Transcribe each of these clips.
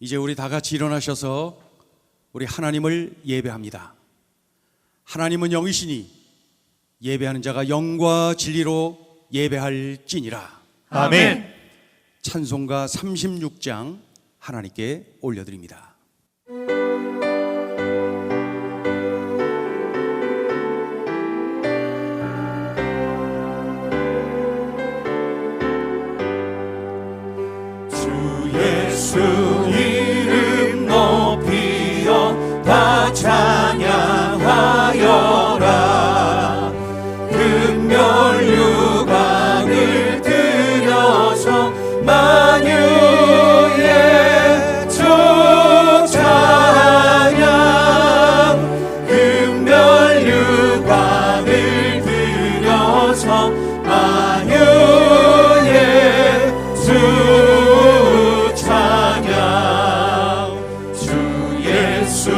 이제 우리 다 같이 일어나셔서 우리 하나님을 예배합니다. 하나님은 영이시니 예배하는 자가 영과 진리로 예배할지니라. 아멘. 찬송가 36장 하나님께 올려드립니다. 주 이름 높이어 다 찬양하여라. 금멸 유관을 들여서 만유의 주 찬양. 금멸 유관을 들여서 만유의 주 주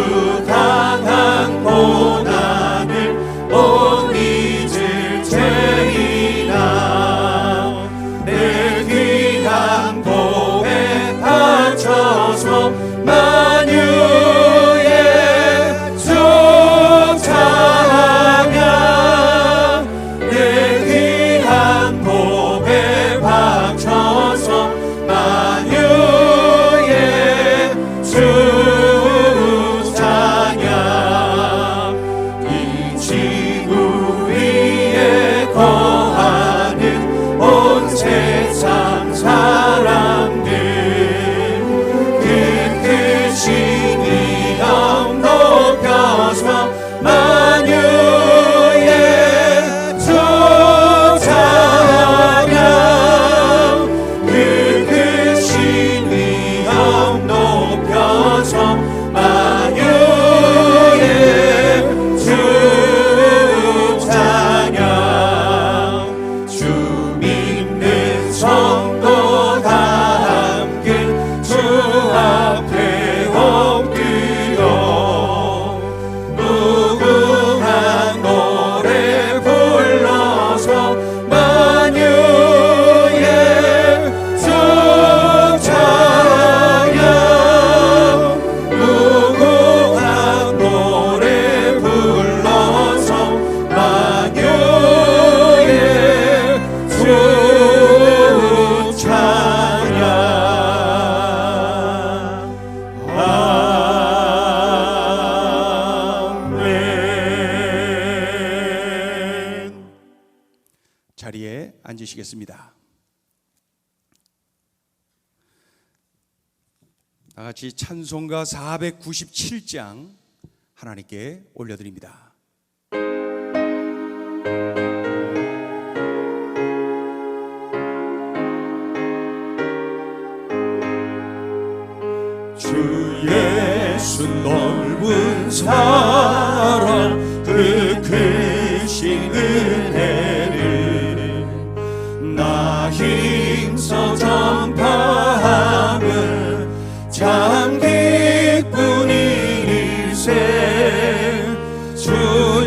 당한 고난을 못 잊을 죄이나 내 귀한 고백 바쳐서 만유의 주 찬양. 내 귀한 고백 바쳐서 만유의 주 세상 사람들 그 크신 이름 높여서 만유의 주 찬양. 그 크신 이름 높여서 만유의 주 찬양. 주 성도 다 함께 주 앞에 엎드려 무궁한 노래 불러서 만유의 주 찬양. 무궁한 노래 불러서 만유의 주 자리에 앉으시겠습니다. 다 같이 찬송가 497장 하나님께 올려드립니다. 주 예수 넓은 사랑 그 크신 은혜를 나 힘써 전파함은 참 기쁜 일일세. 주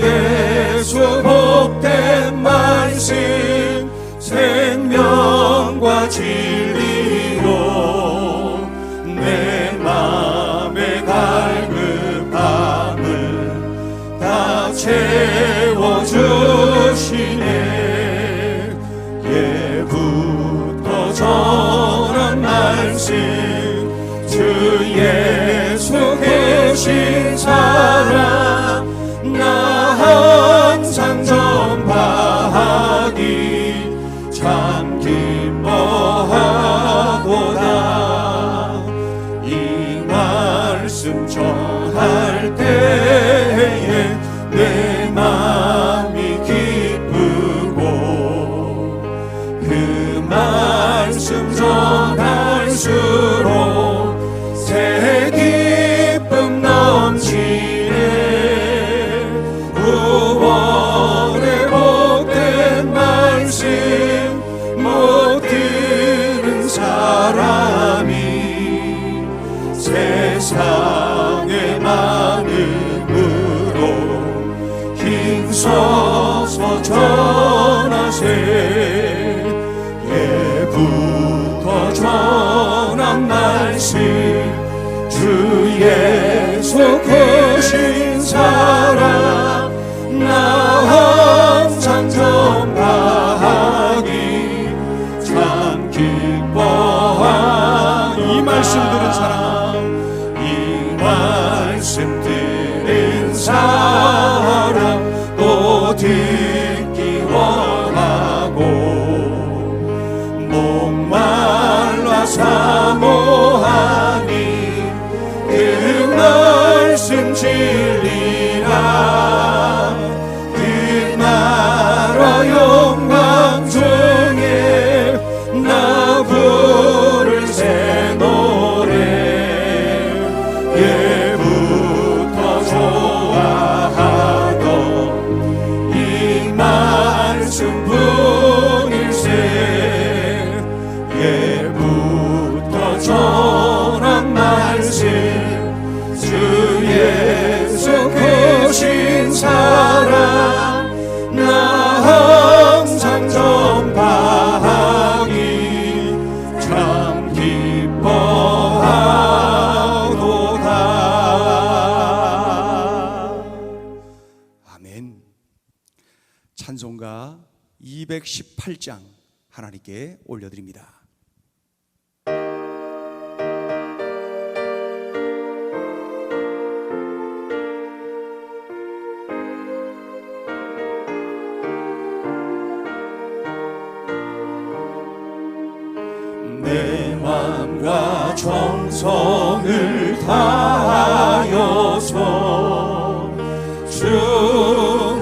예수 복된 말씀 생명과 진리로 내 맘에 갈급함을 다 채워주시네. 예부터 전한 말씀 주 예수 계신 사랑 나 항상 전파하기 참 기뻐하도다. 이 말씀 전할 때에 내 마음이 기쁘고 그 말씀 전할수록 새 기쁨 넘치네. 구원의 복된 말씀 못 들은 사람이 세상의 많음으로 힘써서 전하세. 예부터 전하 주 예수 크신 사랑 나 항상 전파하기 참 기뻐하노라. 이 말씀 들은 사람, 이 말씀 들은 사람 또 듣기 원하고 목말라 사모하니 그 말씀 진리라. 그 나라 영광 중에 나 부를 새 노래 예부터 좋아하던 이 말씀뿐일세. 예부터 전한 말씀 주 예수 크신 사랑 나 항상 전파하기 참 기뻐하도다. 아멘. 찬송가 218장 하나님께 올려드립니다. 내 맘과 정성을 다하여서 주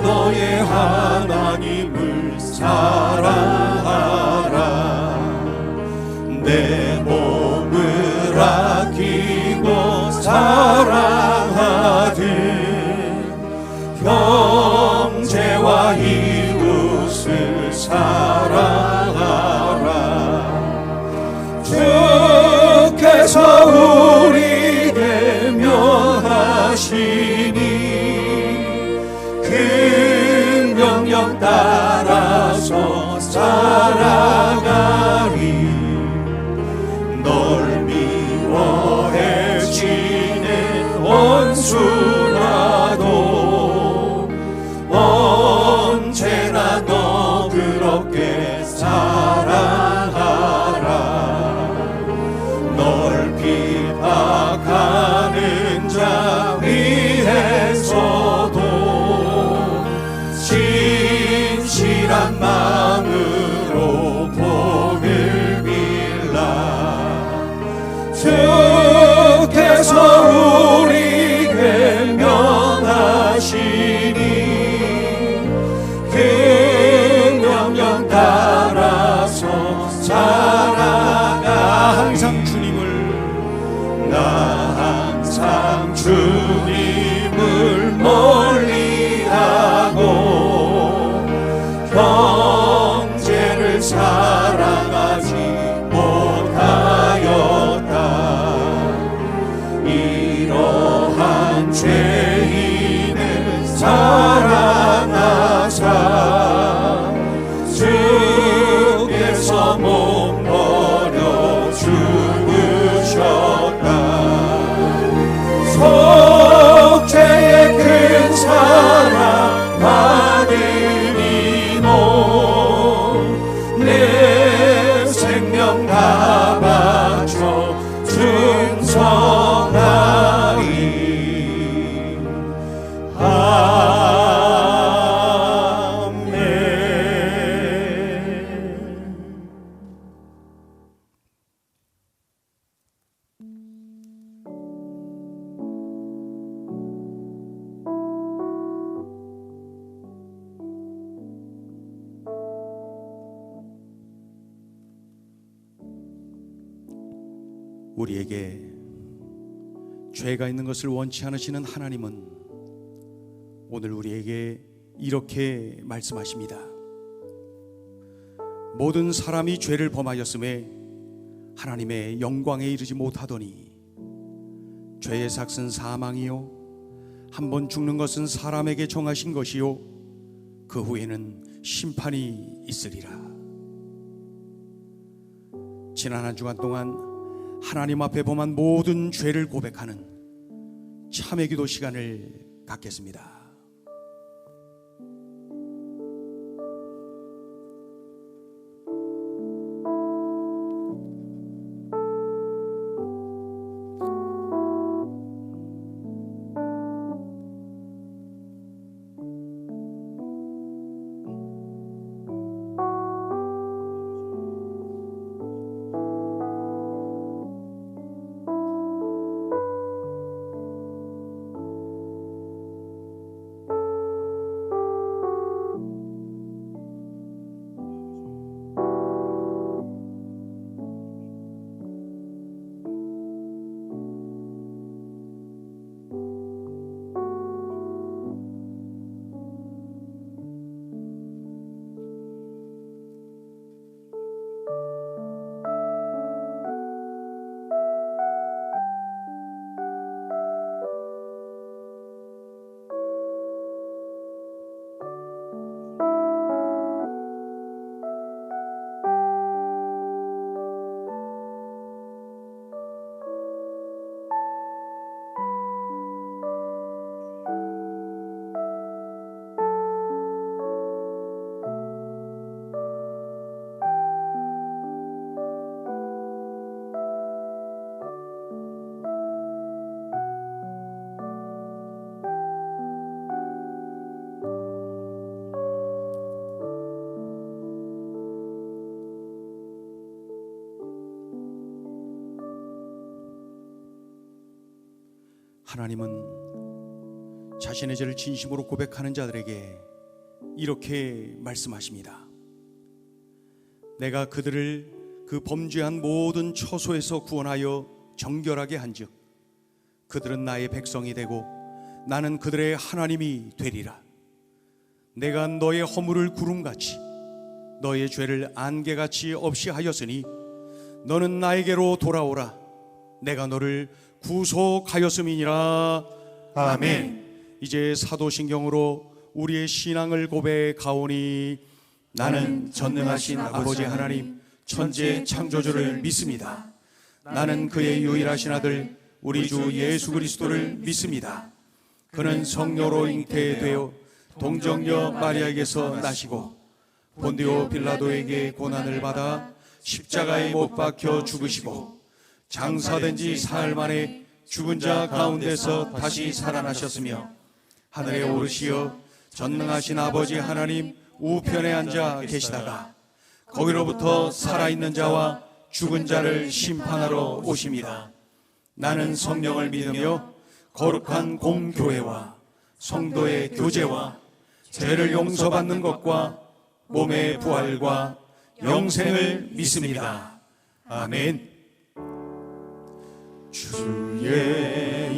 너의 하나님을 사랑하라. 내 몸을 아끼고 사랑하듯 형제와 이웃을 사랑하라. 주께서 우리에게 명하시니 그 명령 따라서 살아가리. 널 미워해 지낸 원수라도 언제나 너 그렇게 사랑하라. 널 비박하는 자 위에서도 진실한 마음으로 복을 빌라. 주께서 우리에게 명하시니 그 명령 따라서 살아가. 항상 주님을, 나 항상 주님을 멀리하고 형제를 사랑하지 못하였다. 이러한 죄인을 사랑하사 주께서 몸 버려 죽으셨다. 속죄의 큰 사랑 받으리노. 내 생명 다 바쳐 충성하리. 우리에게 죄가 있는 것을 원치 않으시는 하나님은 오늘 우리에게 이렇게 말씀하십니다. 모든 사람이 죄를 범하였음에 하나님의 영광에 이르지 못하더니 죄의 삭은 사망이요 한 번 죽는 것은 사람에게 정하신 것이요 그 후에는 심판이 있으리라. 지난 한 주간 동안 하나님 앞에 범한 모든 죄를 고백하는 참회 기도 시간을 갖겠습니다. 하나님은 자신의 죄를 진심으로 고백하는 자들에게 이렇게 말씀하십니다. 내가 그들을 그 범죄한 모든 처소에서 구원하여 정결하게 한즉 그들은 나의 백성이 되고 나는 그들의 하나님이 되리라. 내가 너의 허물을 구름같이 너의 죄를 안개같이 없이 하였으니 너는 나에게로 돌아오라. 내가 너를 구속하였음이니라. 아멘. 이제 사도신경으로 우리의 신앙을 고백하오니 나는 전능하신 아버지 하나님 천지 창조주를 믿습니다. 나는 그의 유일하신 아들 우리 주 예수 그리스도를 믿습니다. 그는 성령으로 잉태되어 동정녀 마리아에게서 나시고 본디오 빌라도에게 고난을 받아 십자가에 못 박혀 죽으시고 장사된 지 사흘 만에 죽은 자 가운데서 다시 살아나셨으며 하늘에 오르시어 전능하신 아버지 하나님 우편에 앉아 계시다가 거기로부터 살아있는 자와 죽은 자를 심판하러 오십니다. 나는 성령을 믿으며 거룩한 공교회와 성도의 교제와 죄를 용서받는 것과 몸의 부활과 영생을 믿습니다. 아멘. 주의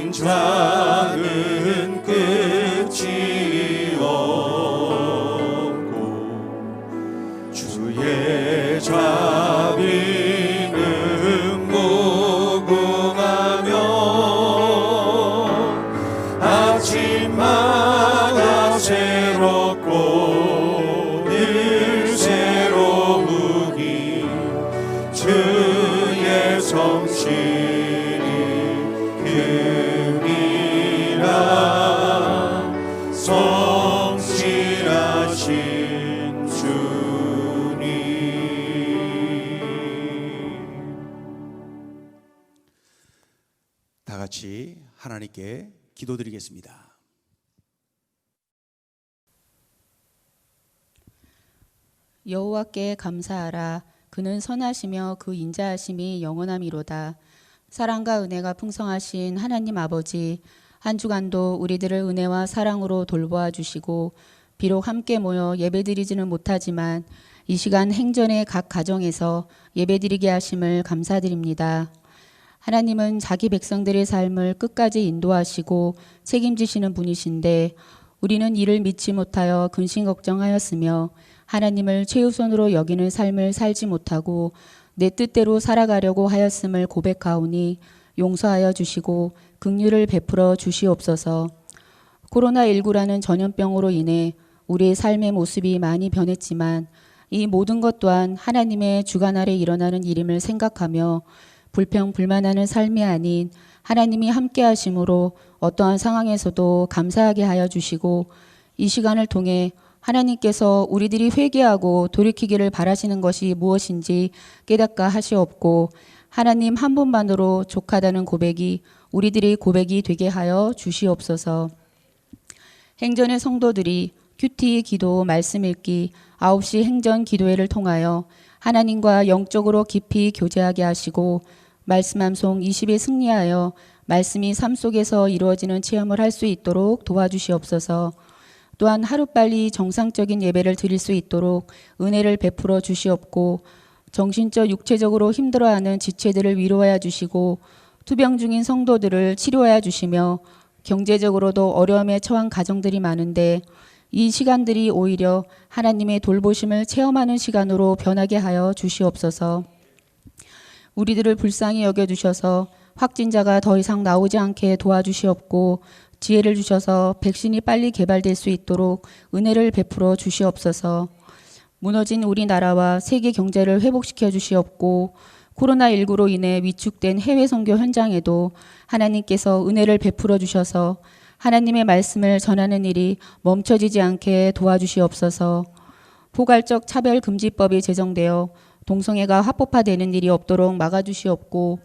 인자는 끝이 없고 주의 자비는 무궁하며 아침마다 새롭고 늘 새로우니 주의 성실 성실하신 주님. 다 같이 하나님께 기도드리겠습니다. 여호와께 감사하라. 그는 선하시며 그 인자하심이 영원함이로다. 사랑과 은혜가 풍성하신 하나님 아버지, 한 주간도 우리들을 은혜와 사랑으로 돌보아 주시고 비록 함께 모여 예배드리지는 못하지만 이 시간 행전의 각 가정에서 예배드리게 하심을 감사드립니다. 하나님은 자기 백성들의 삶을 끝까지 인도하시고 책임지시는 분이신데 우리는 이를 믿지 못하여 근심 걱정하였으며 하나님을 최우선으로 여기는 삶을 살지 못하고 내 뜻대로 살아가려고 하였음을 고백하오니 용서하여 주시고 긍휼을 베풀어 주시옵소서. 코로나19라는 전염병으로 인해 우리의 삶의 모습이 많이 변했지만 이 모든 것 또한 하나님의 주관 아래 일어나는 일임을 생각하며 불평 불만하는 삶이 아닌 하나님이 함께 하심으로 어떠한 상황에서도 감사하게 하여 주시고, 이 시간을 통해 하나님께서 우리들이 회개하고 돌이키기를 바라시는 것이 무엇인지 깨닫게 하시옵고, 하나님 한 분만으로 족하다는 고백이 우리들의 고백이 되게 하여 주시옵소서. 행전의 성도들이 큐티 기도, 말씀 읽기, 9시 행전 기도회를 통하여 하나님과 영적으로 깊이 교제하게 하시고, 말씀 암송 20에 승리하여 말씀이 삶 속에서 이루어지는 체험을 할 수 있도록 도와주시옵소서. 또한 하루빨리 정상적인 예배를 드릴 수 있도록 은혜를 베풀어 주시옵고, 정신적 육체적으로 힘들어하는 지체들을 위로하여 주시고, 투병 중인 성도들을 치료하여 주시며, 경제적으로도 어려움에 처한 가정들이 많은데 이 시간들이 오히려 하나님의 돌보심을 체험하는 시간으로 변하게 하여 주시옵소서. 우리들을 불쌍히 여겨주셔서 확진자가 더 이상 나오지 않게 도와주시옵고, 지혜를 주셔서 백신이 빨리 개발될 수 있도록 은혜를 베풀어 주시옵소서. 무너진 우리나라와 세계 경제를 회복시켜 주시옵고, 코로나19로 인해 위축된 해외 선교 현장에도 하나님께서 은혜를 베풀어 주셔서 하나님의 말씀을 전하는 일이 멈춰지지 않게 도와주시옵소서. 포괄적 차별금지법이 제정되어 동성애가 합법화되는 일이 없도록 막아주시옵고,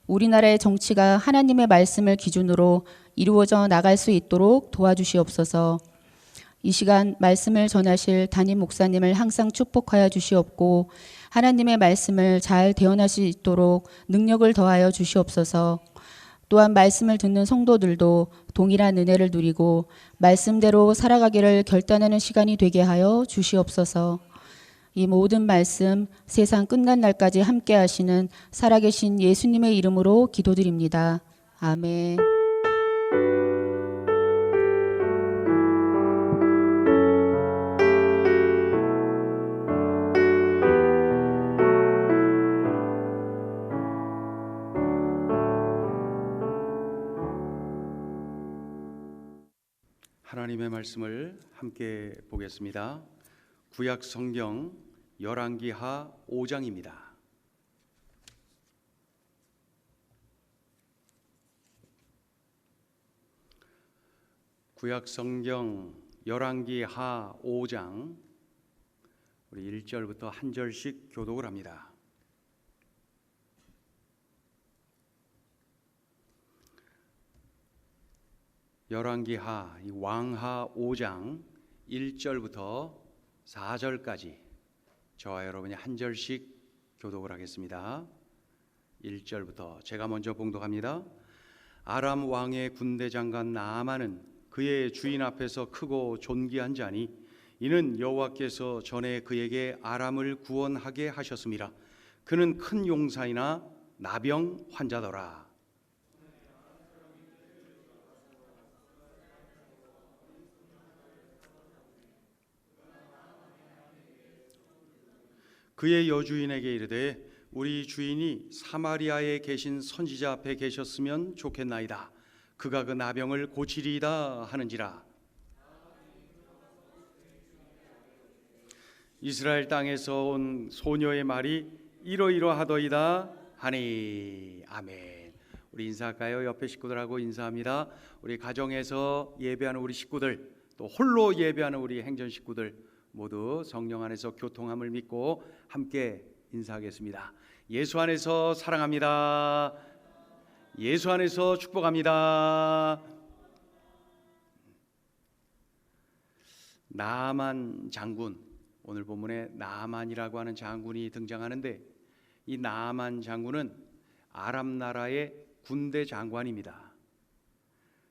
우리나라의 정치가 하나님의 말씀을 기준으로 이루어져 나갈 수 있도록 도와주시옵소서. 이 시간 말씀을 전하실 담임 목사님을 항상 축복하여 주시옵고, 하나님의 말씀을 잘 대언할 수 있도록 능력을 더하여 주시옵소서. 또한 말씀을 듣는 성도들도 동일한 은혜를 누리고 말씀대로 살아가기를 결단하는 시간이 되게 하여 주시옵소서. 이 모든 말씀 세상 끝난 날까지 함께 하시는 살아계신 예수님의 이름으로 기도드립니다. 아멘. 하나님의 말씀을 함께 보겠습니다. 구약 성경 열왕기하 5장입니다. 구약 성경 열왕기하 5장, 우리 1절부터 한 절씩 교독을 합니다. 열왕기하 왕하 5장 1절부터 4절까지 저와 여러분이 한 절씩 교독을 하겠습니다. 1절부터 제가 먼저 봉독합니다. 아람 왕의 군대 장관 나아만은 그의 주인 앞에서 크고 존귀한 자니 이는 여호와께서 전에 그에게 아람을 구원하게 하셨음이라. 그는 큰 용사이나 나병 환자더라. 그의 여주인에게 이르되 우리 주인이 사마리아에 계신 선지자 앞에 계셨으면 좋겠나이다. 그가 그 나병을 고치리이다 하는지라. 이스라엘 땅에서 온 소녀의 말이 이러이러하더이다 하니. 아멘. 우리 인사할까요? 옆에 식구들하고 인사합니다. 우리 가정에서 예배하는 우리 식구들, 또 홀로 예배하는 우리 행전 식구들 모두 성령 안에서 교통함을 믿고 함께 인사하겠습니다. 예수 안에서 사랑합니다. 예수 안에서 축복합니다. 나아만 장군, 오늘 본문에 나아만이라고 하는 장군이 등장하는데, 이 나아만 장군은 아람 나라의 군대 장관입니다.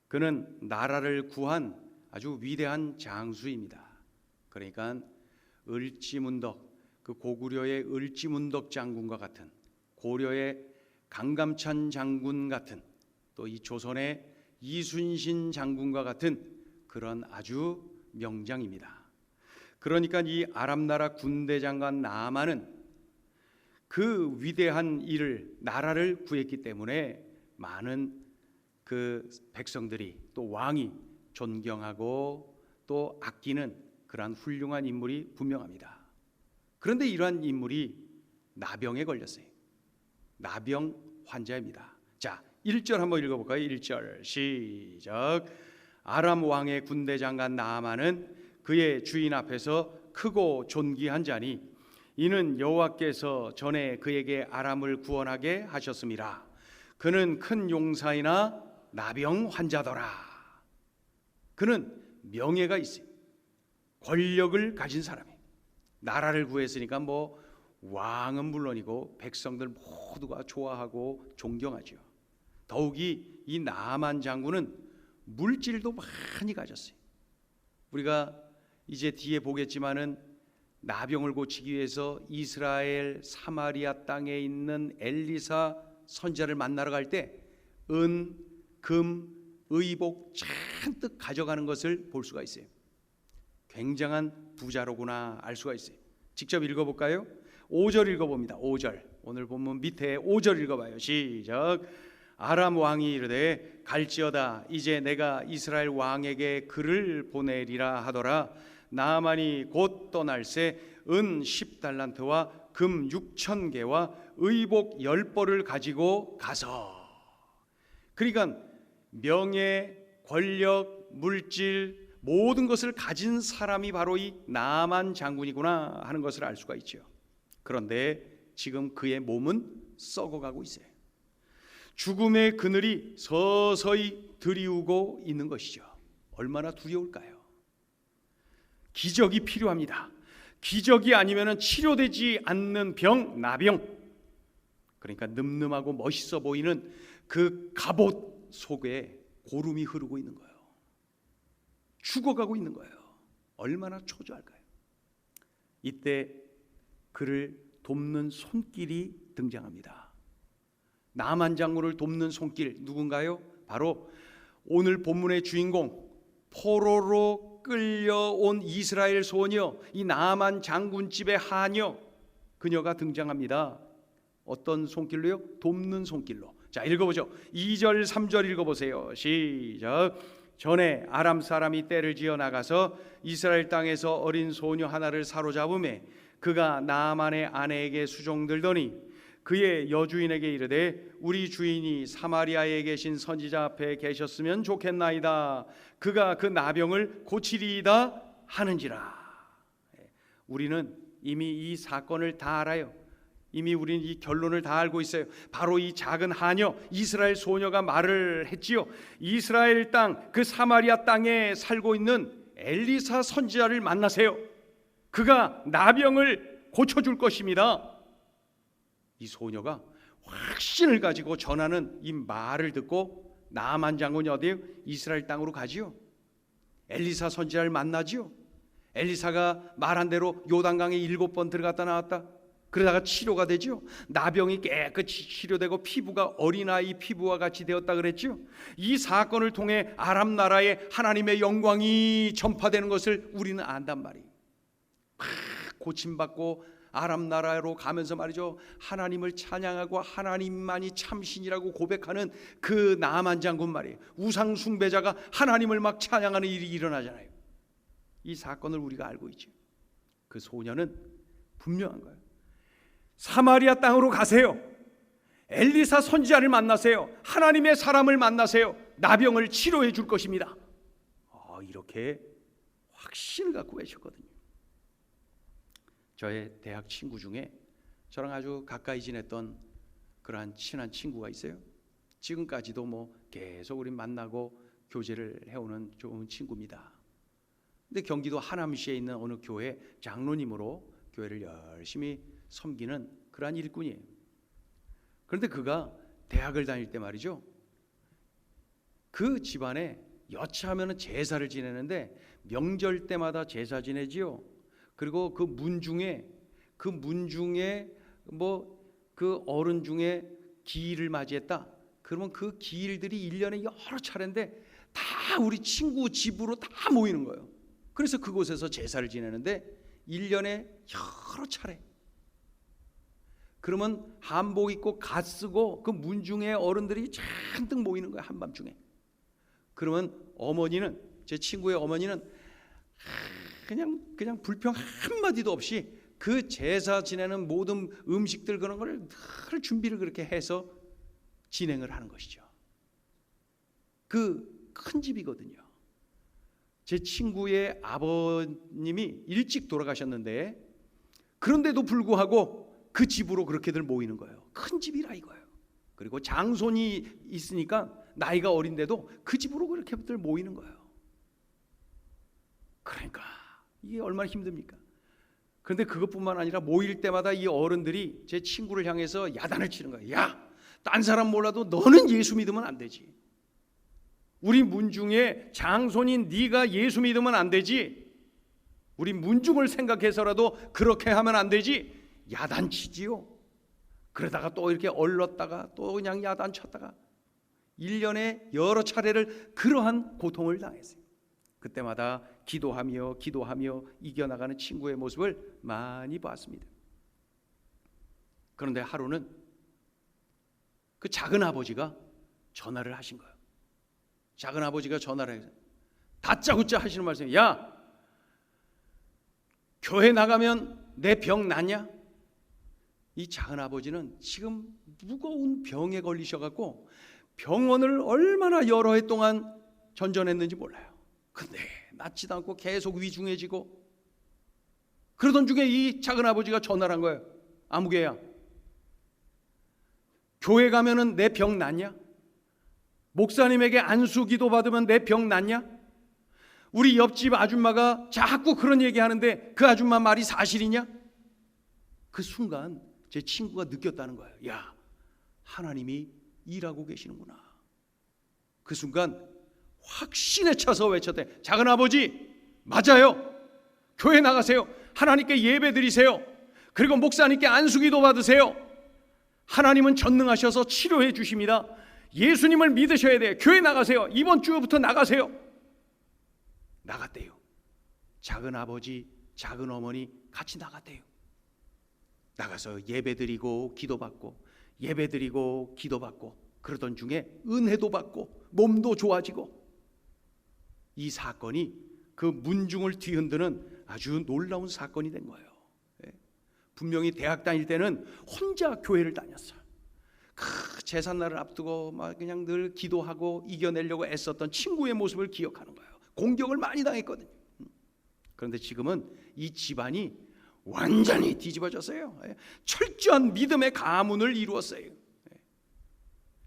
그는 나라를 구한 아주 위대한 장수입니다. 그러니까 을지문덕, 그 고구려의 을지문덕 장군과 같은, 고려의 강감찬 장군 같은, 또 이 조선의 이순신 장군과 같은 그런 아주 명장입니다. 그러니까 이 아람 나라 군대 장관 나아만은 그 위대한 일을, 나라를 구했기 때문에 많은 그 백성들이, 또 왕이 존경하고 또 아끼는 그러한 훌륭한 인물이 분명합니다. 그런데 이러한 인물이 나병에 걸렸어요. 나병 환자입니다. 자, 1절 한번 읽어볼까요? 1절 시작. 아람 왕의 군대 장관 나아만은 그의 주인 앞에서 크고 존귀한 자니 이는 여호와께서 전에 그에게 아람을 구원하게 하셨음이라. 그는 큰 용사이나 나병 환자더라. 그는 명예가 있어요. 권력을 가진 사람이에요. 나라를 구했으니까 뭐 왕은 물론이고 백성들 모두가 좋아하고 존경하죠. 더욱이 이 나아만 장군은 물질도 많이 가졌어요. 우리가 이제 뒤에 보겠지만은 나병을 고치기 위해서 이스라엘 사마리아 땅에 있는 엘리사 선지자를 만나러 갈 때 은, 금, 의복 잔뜩 가져가는 것을 볼 수가 있어요. 굉장한 부자로구나 알 수가 있어요. 직접 읽어볼까요? 5절 읽어봅니다. 5절 오늘 본문 밑에 5절 읽어봐요. 시작. 아람 왕이 이르되 갈지어다 이제 내가 이스라엘 왕에게 글을 보내리라 하더라. 나아만이 곧 떠날새 은 10달란트와 금 6,000개와 의복 10벌을 가지고 가서. 그러니까 명예, 권력, 물질 모든 것을 가진 사람이 바로 이 나아만 장군이구나 하는 것을 알 수가 있죠. 그런데 지금 그의 몸은 썩어가고 있어요. 죽음의 그늘이 서서히 들이우고 있는 것이죠. 얼마나 두려울까요? 기적이 필요합니다. 기적이 아니면 치료되지 않는 병, 나병. 그러니까 늠름하고 멋있어 보이는 그 갑옷 속에 고름이 흐르고 있는 거예요. 죽어가고 있는 거예요. 얼마나 초조할까요? 이때 그를 돕는 손길이 등장합니다. 나아만 장군을 돕는 손길 누군가요? 바로 오늘 본문의 주인공 포로로 끌려온 이스라엘 소녀 이 나아만 장군 집의 하녀 그녀가 등장합니다. 어떤 손길로요? 돕는 손길로. 자, 읽어보죠. 2절 3절 읽어보세요. 시작. 전에 아람 사람이 떼를 지어 나가서 이스라엘 땅에서 어린 소녀 하나를 사로잡음에 그가 나아만의 아내에게 수종들더니 그의 여주인에게 이르되 우리 주인이 사마리아에 계신 선지자 앞에 계셨으면 좋겠나이다. 그가 그 나병을 고치리이다 하는지라. 우리는 이미 이 사건을 다 알아요. 이미 우리는 이 결론을 다 알고 있어요. 바로 이 작은 하녀 이스라엘 소녀가 말을 했지요. 이스라엘 땅 그 사마리아 땅에 살고 있는 엘리사 선지자를 만나세요. 그가 나병을 고쳐줄 것입니다. 이 소녀가 확신을 가지고 전하는 이 말을 듣고 나아만 장군이 어디에요? 이스라엘 땅으로 가지요. 엘리사 선지자를 만나지요. 엘리사가 말한 대로 요단강에 7번 들어갔다 나왔다. 그러다가 치료가 되죠. 나병이 깨끗이 치료되고 피부가 어린아이 피부와 같이 되었다 그랬죠. 이 사건을 통해 아람 나라에 하나님의 영광이 전파되는 것을 우리는 안단 말이에요. 고침받고 아람 나라로 가면서 말이죠, 하나님을 찬양하고 하나님만이 참신이라고 고백하는 그 나아만 장군 말이에요. 우상 숭배자가 하나님을 막 찬양하는 일이 일어나잖아요. 이 사건을 우리가 알고 있죠. 그 소녀는 분명한 거예요. 사마리아 땅으로 가세요. 엘리사 선지자를 만나세요. 하나님의 사람을 만나세요. 나병을 치료해 줄 것입니다. 이렇게 확신을 갖고 계셨거든요. 저의 대학 친구 중에 저랑 아주 가까이 지냈던 그러한 친한 친구가 있어요. 지금까지도 뭐 계속 우리 만나고 교제를 해오는 좋은 친구입니다. 근데 경기도 하남시에 있는 어느 교회 장로님으로 교회를 열심히 섬기는 그러한 일꾼이에요. 그런데 그가 대학을 다닐 때 말이죠, 그 집안에 여차하면 제사를 지내는데 명절 때마다 제사 지내지요. 그리고 그 문중에 뭐 그 어른 중에 기일을 맞이했다. 그러면 그 기일들이 1년에 여러 차례인데 다 우리 친구 집으로 다 모이는 거예요. 그래서 그곳에서 제사를 지내는데 1년에 여러 차례. 그러면 한복 입고 갓 쓰고 그 문중에 어른들이 잔뜩 모이는 거예요, 한밤중에. 그러면 어머니는, 제 친구의 어머니는 그냥 불평 한마디도 없이 그 제사 지내는 모든 음식들 그런 걸 늘 준비를 그렇게 해서 진행을 하는 것이죠. 그 큰 집이거든요. 제 친구의 아버님이 일찍 돌아가셨는데 그런데도 불구하고 그 집으로 그렇게들 모이는 거예요. 큰 집이라 이거예요. 그리고 장손이 있으니까 나이가 어린데도 그 집으로 그렇게들 모이는 거예요. 그러니까 이게 얼마나 힘듭니까? 그런데 그것뿐만 아니라 모일 때마다 이 어른들이 제 친구를 향해서 야단을 치는 거예요. 야, 딴 사람 몰라도 너는 예수 믿으면 안 되지. 우리 문중에 장손인 네가 예수 믿으면 안 되지. 우리 문중을 생각해서라도 그렇게 하면 안 되지. 야단치지요. 그러다가 또 이렇게 얼렀다가 또 그냥 야단쳤다가 1년에 여러 차례를 그러한 고통을 당했어요. 그때마다 기도하며 이겨나가는 친구의 모습을 많이 봤습니다. 그런데 하루는 그 작은 아버지가 전화를 하신 거예요. 작은 아버지가 전화를 해서 다짜고짜 하시는 말씀이에요. 야, 교회 나가면 내 병 낫냐? 이 작은 아버지는 지금 무거운 병에 걸리셔갖고 병원을 얼마나 여러 해 동안 전전했는지 몰라요. 근데 낫지도 않고 계속 위중해지고 그러던 중에 이 작은 아버지가 전화를 한 거예요. 아무개야, 교회 가면은 내 병 낫냐? 목사님에게 안수 기도 받으면 내 병 낫냐? 우리 옆집 아줌마가 자꾸 그런 얘기 하는데 그 아줌마 말이 사실이냐? 그 순간 제 친구가 느꼈다는 거예요. 야, 하나님이 일하고 계시는구나. 그 순간 확신에 차서 외쳤대. 작은 아버지, 맞아요. 교회 나가세요. 하나님께 예배 드리세요. 그리고 목사님께 안수 기도 받으세요. 하나님은 전능하셔서 치료해 주십니다. 예수님을 믿으셔야 돼요. 교회 나가세요. 이번 주부터 나가세요. 나갔대요. 작은 아버지, 작은 어머니 같이 나갔대요. 나가서 예배드리고 기도받고 예배드리고 기도받고 그러던 중에 은혜도 받고 몸도 좋아지고 이 사건이 그 문중을 뒤흔드는 아주 놀라운 사건이 된 거예요. 분명히 대학 다닐 때는 혼자 교회를 다녔어요. 그 제삿날을 앞두고 막 그냥 늘 기도하고 이겨내려고 애썼던 친구의 모습을 기억하는 거예요. 공격을 많이 당했거든요. 그런데 지금은 이 집안이 완전히 뒤집어졌어요. 철저한 믿음의 가문을 이루었어요.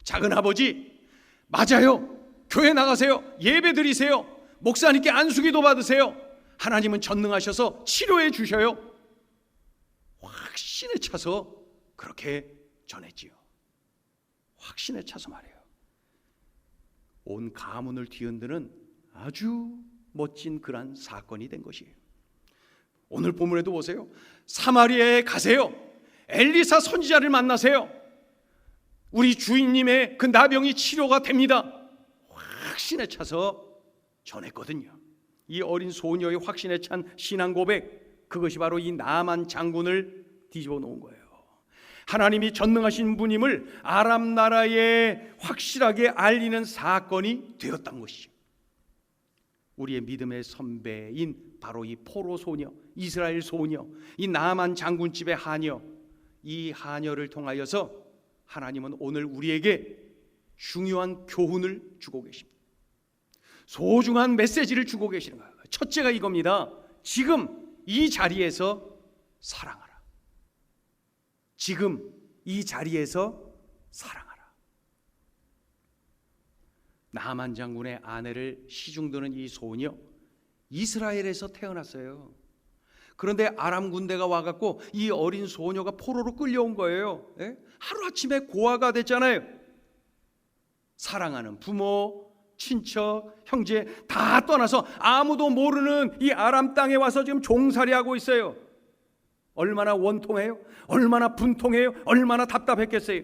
작은 아버지, 맞아요. 교회 나가세요. 예배 드리세요. 목사님께 안수기도 받으세요. 하나님은 전능하셔서 치료해 주셔요. 확신에 차서 그렇게 전했지요. 확신에 차서 말이에요. 온 가문을 뒤흔드는 아주 멋진 그러한 사건이 된 것이에요. 오늘 본문에도 보세요. 사마리아에 가세요. 엘리사 선지자를 만나세요. 우리 주인님의 그 나병이 치료가 됩니다. 확신에 차서 전했거든요. 이 어린 소녀의 확신에 찬 신앙 고백, 그것이 바로 이 나만 장군을 뒤집어 놓은 거예요. 하나님이 전능하신 분임을 아람 나라에 확실하게 알리는 사건이 되었던 것이죠. 우리의 믿음의 선배인 바로 이 포로 소녀, 이스라엘 소녀, 이 나만 장군집의 하녀, 이 하녀를 통하여서 하나님은 오늘 우리에게 중요한 교훈을 주고 계십니다. 소중한 메시지를 주고 계시는 거예요. 첫째가 이겁니다. 지금 이 자리에서 사랑하라. 지금 이 자리에서 사랑하라. 나만 장군의 아내를 시중드는 이 소녀, 이스라엘에서 태어났어요. 그런데 아람 군대가 와갖고 이 어린 소녀가 포로로 끌려온 거예요. 하루아침에 고아가 됐잖아요. 사랑하는 부모, 친척, 형제 다 떠나서 아무도 모르는 이 아람 땅에 와서 지금 종살이하고 있어요. 얼마나 원통해요? 얼마나 분통해요? 얼마나 답답했겠어요?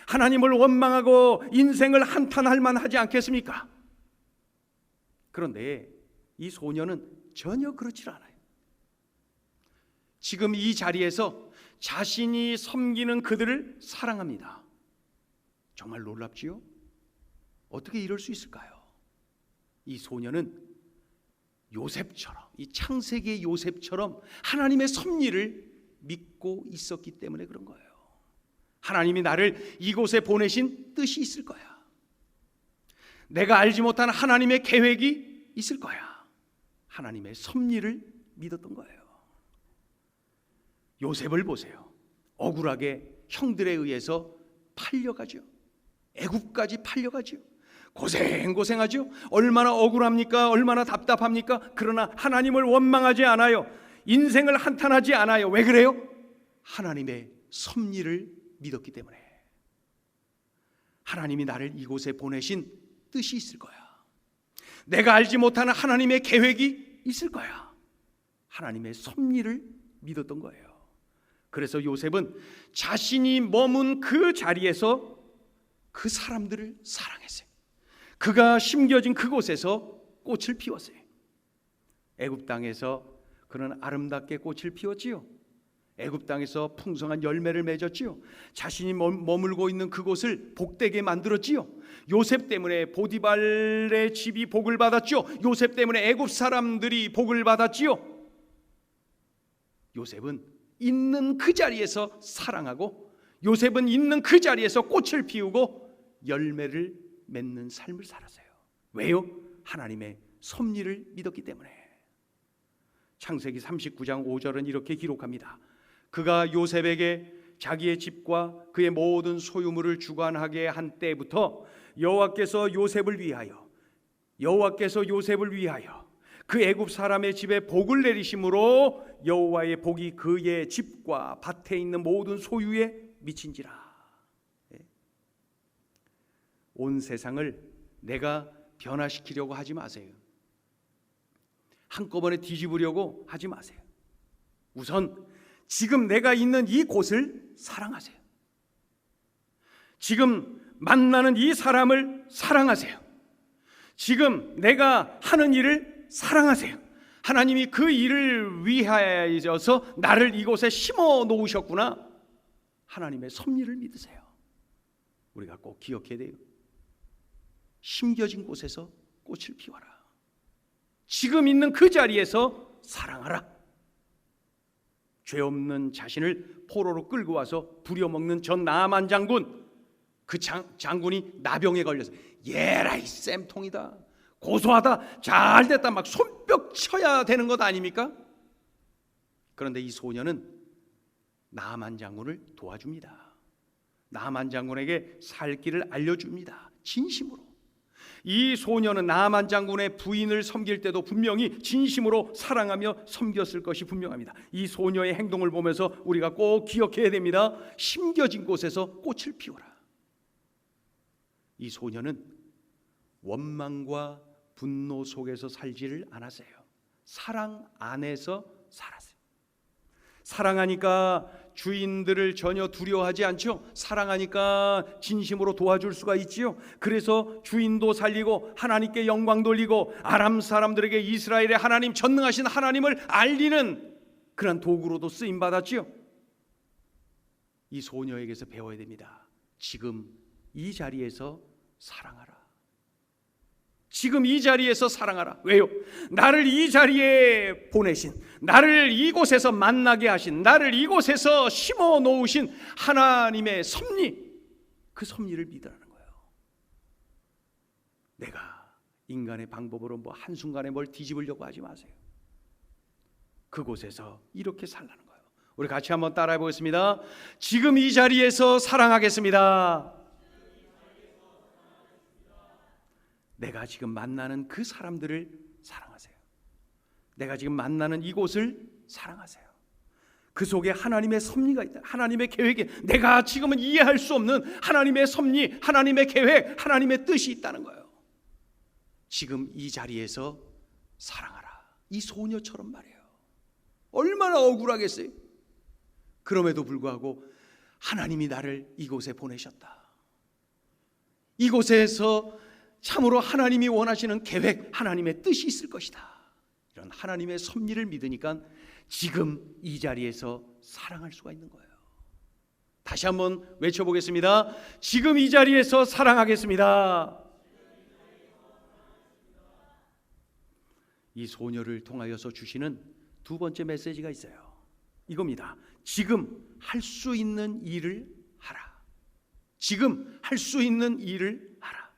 하나님을 원망하고 인생을 한탄할 만하지 않겠습니까? 그런데 이 소녀는 전혀 그렇지 않아요. 지금 이 자리에서 자신이 섬기는 그들을 사랑합니다. 정말 놀랍지요? 어떻게 이럴 수 있을까요? 이 소녀는 요셉처럼, 이 창세기의 요셉처럼 하나님의 섭리를 믿고 있었기 때문에 그런 거예요. 하나님이 나를 이곳에 보내신 뜻이 있을 거야. 내가 알지 못한 하나님의 계획이 있을 거야. 하나님의 섭리를 믿었던 거예요. 요셉을 보세요. 억울하게 형들에 의해서 팔려가죠. 애굽까지 팔려가죠. 고생하죠. 얼마나 억울합니까? 얼마나 답답합니까? 그러나 하나님을 원망하지 않아요. 인생을 한탄하지 않아요. 왜 그래요? 하나님의 섭리를 믿었기 때문에. 하나님이 나를 이곳에 보내신 뜻이 있을 거야. 내가 알지 못하는 하나님의 계획이 있을 거야. 하나님의 섭리를 믿었던 거예요. 그래서 요셉은 자신이 머문 그 자리에서 그 사람들을 사랑했어요. 그가 심겨진 그곳에서 꽃을 피웠어요. 애굽 땅에서 그는 아름답게 꽃을 피웠지요. 애굽 땅에서 풍성한 열매를 맺었지요. 자신이 머물고 있는 그곳을 복되게 만들었지요. 요셉 때문에 보디발의 집이 복을 받았죠. 요셉 때문에 애굽 사람들이 복을 받았지요. 요셉은 있는 그 자리에서 사랑하고, 요셉은 있는 그 자리에서 꽃을 피우고 열매를 맺는 삶을 살았어요. 왜요? 하나님의 섭리를 믿었기 때문에. 창세기 39장 5절은 이렇게 기록합니다. 그가 요셉에게 자기의 집과 그의 모든 소유물을 주관하게 한 때부터 여호와께서 요셉을 위하여 그 애굽 사람의 집에 복을 내리심으로 여호와의 복이 그의 집과 밭에 있는 모든 소유에 미친지라. 온 세상을 내가 변화시키려고 하지 마세요. 한꺼번에 뒤집으려고 하지 마세요. 우선 지금 내가 있는 이 곳을 사랑하세요. 지금 만나는 이 사람을 사랑하세요. 지금 내가 하는 일을 사랑하세요. 하나님이 그 일을 위하여서 나를 이곳에 심어 놓으셨구나. 하나님의 섭리를 믿으세요. 우리가 꼭 기억해야 돼요. 심겨진 곳에서 꽃을 피워라. 지금 있는 그 자리에서 사랑하라. 죄 없는 자신을 포로로 끌고 와서 부려먹는 전 나아만 장군, 그 장군이 나병에 걸려서 예라이 쌤통이다, 고소하다, 잘됐다 막 손뼉 쳐야 되는 것 아닙니까? 그런데 이 소녀는 나아만 장군을 도와줍니다. 나아만 장군에게 살 길을 알려줍니다. 진심으로. 이 소녀는 나아만 장군의 부인을 섬길 때도 분명히 진심으로 사랑하며 섬겼을 것이 분명합니다. 이 소녀의 행동을 보면서 우리가 꼭 기억해야 됩니다. 심겨진 곳에서 꽃을 피워라. 이 소녀는 원망과 분노 속에서 살지를 않았어요. 사랑 안에서 살았어요. 사랑하니까 주인들을 전혀 두려워하지 않죠. 사랑하니까 진심으로 도와줄 수가 있지요. 그래서 주인도 살리고 하나님께 영광 돌리고 아람 사람들에게 이스라엘의 하나님, 전능하신 하나님을 알리는 그런 도구로도 쓰임 받았지요. 이 소녀에게서 배워야 됩니다. 지금 이 자리에서 사랑하라. 지금 이 자리에서 사랑하라. 왜요? 나를 이 자리에 보내신, 나를 이곳에서 만나게 하신, 나를 이곳에서 심어 놓으신 하나님의 섭리, 그 섭리를 믿으라는 거예요. 내가 인간의 방법으로 뭐 한순간에 뭘 뒤집으려고 하지 마세요. 그곳에서 이렇게 살라는 거예요. 우리 같이 한번 따라해 보겠습니다. 지금 이 자리에서 사랑하겠습니다. 내가 지금 만나는 그 사람들을 사랑하세요. 내가 지금 만나는 이곳을 사랑하세요. 그 속에 하나님의 섭리가 있다. 하나님의 계획이, 내가 지금은 이해할 수 없는 하나님의 섭리, 하나님의 계획, 하나님의 뜻이 있다는 거예요. 지금 이 자리에서 사랑하라. 이 소녀처럼 말이에요. 얼마나 억울하겠어요. 그럼에도 불구하고 하나님이 나를 이곳에 보내셨다. 이곳에서 참으로 하나님이 원하시는 계획, 하나님의 뜻이 있을 것이다. 이런 하나님의 섭리를 믿으니까 지금 이 자리에서 사랑할 수가 있는 거예요. 다시 한번 외쳐보겠습니다. 지금 이 자리에서 사랑하겠습니다. 이 소녀를 통하여서 주시는 두 번째 메시지가 있어요. 이겁니다. 지금 할 수 있는 일을 하라. 지금 할 수 있는 일을 하라.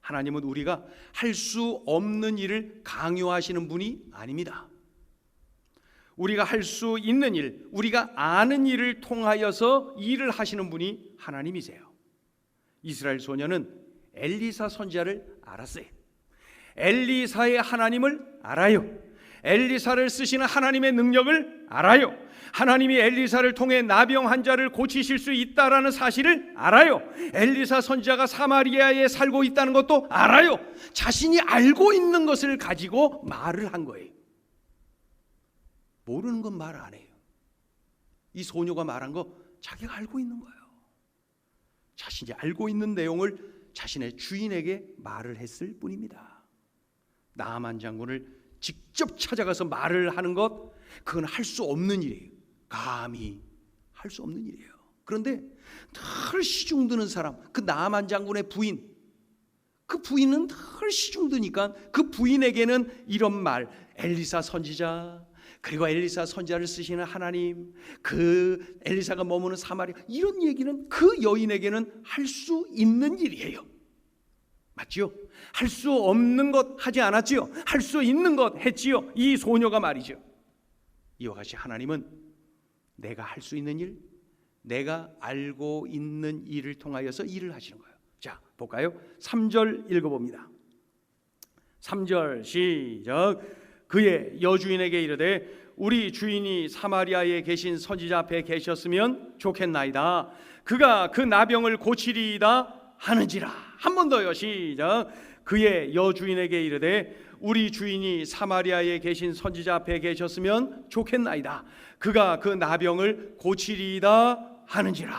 하나님은 우리가 할 수 없는 일을 강요하시는 분이 아닙니다. 우리가 할 수 있는 일, 우리가 아는 일을 통하여서 일을 하시는 분이 하나님이세요. 이스라엘 소녀는 엘리사 선지자를 알았어요. 엘리사의 하나님을 알아요. 엘리사를 쓰시는 하나님의 능력을 알아요. 하나님이 엘리사를 통해 나병 환자를 고치실 수 있다라는 사실을 알아요. 엘리사 선지자가 사마리아에 살고 있다는 것도 알아요. 자신이 알고 있는 것을 가지고 말을 한 거예요. 모르는 건 말 안 해요. 이 소녀가 말한 거 자기가 알고 있는 거예요. 자신이 알고 있는 내용을 자신의 주인에게 말을 했을 뿐입니다. 나아만 장군을 직접 찾아가서 말을 하는 것, 그건 할 수 없는 일이에요. 감히 할 수 없는 일이에요. 그런데 늘 시중드는 사람, 그 나아만 장군의 부인, 그 부인은 늘 시중드니까 그 부인에게는 이런 말, 엘리사 선지자, 그리고 엘리사 선지자를 쓰시는 하나님, 그 엘리사가 머무는 사마리아, 이런 얘기는 그 여인에게는 할 수 있는 일이에요. 맞지요? 할 수 없는 것 하지 않았지요? 할 수 있는 것 했지요? 이 소녀가 말이죠. 이와 같이 하나님은 내가 할 수 있는 일, 내가 알고 있는 일을 통하여서 일을 하시는 거예요. 자, 볼까요? 3절 읽어봅니다. 3절 시작. 그의 여주인에게 이르되 우리 주인이 사마리아에 계신 선지자 앞에 계셨으면 좋겠나이다. 그가 그 나병을 고치리이다 하는지라. 한 번 더요. 시작. 그의 여주인에게 이르되 우리 주인이 사마리아에 계신 선지자 앞에 계셨으면 좋겠나이다. 그가 그 나병을 고치리이다 하는지라.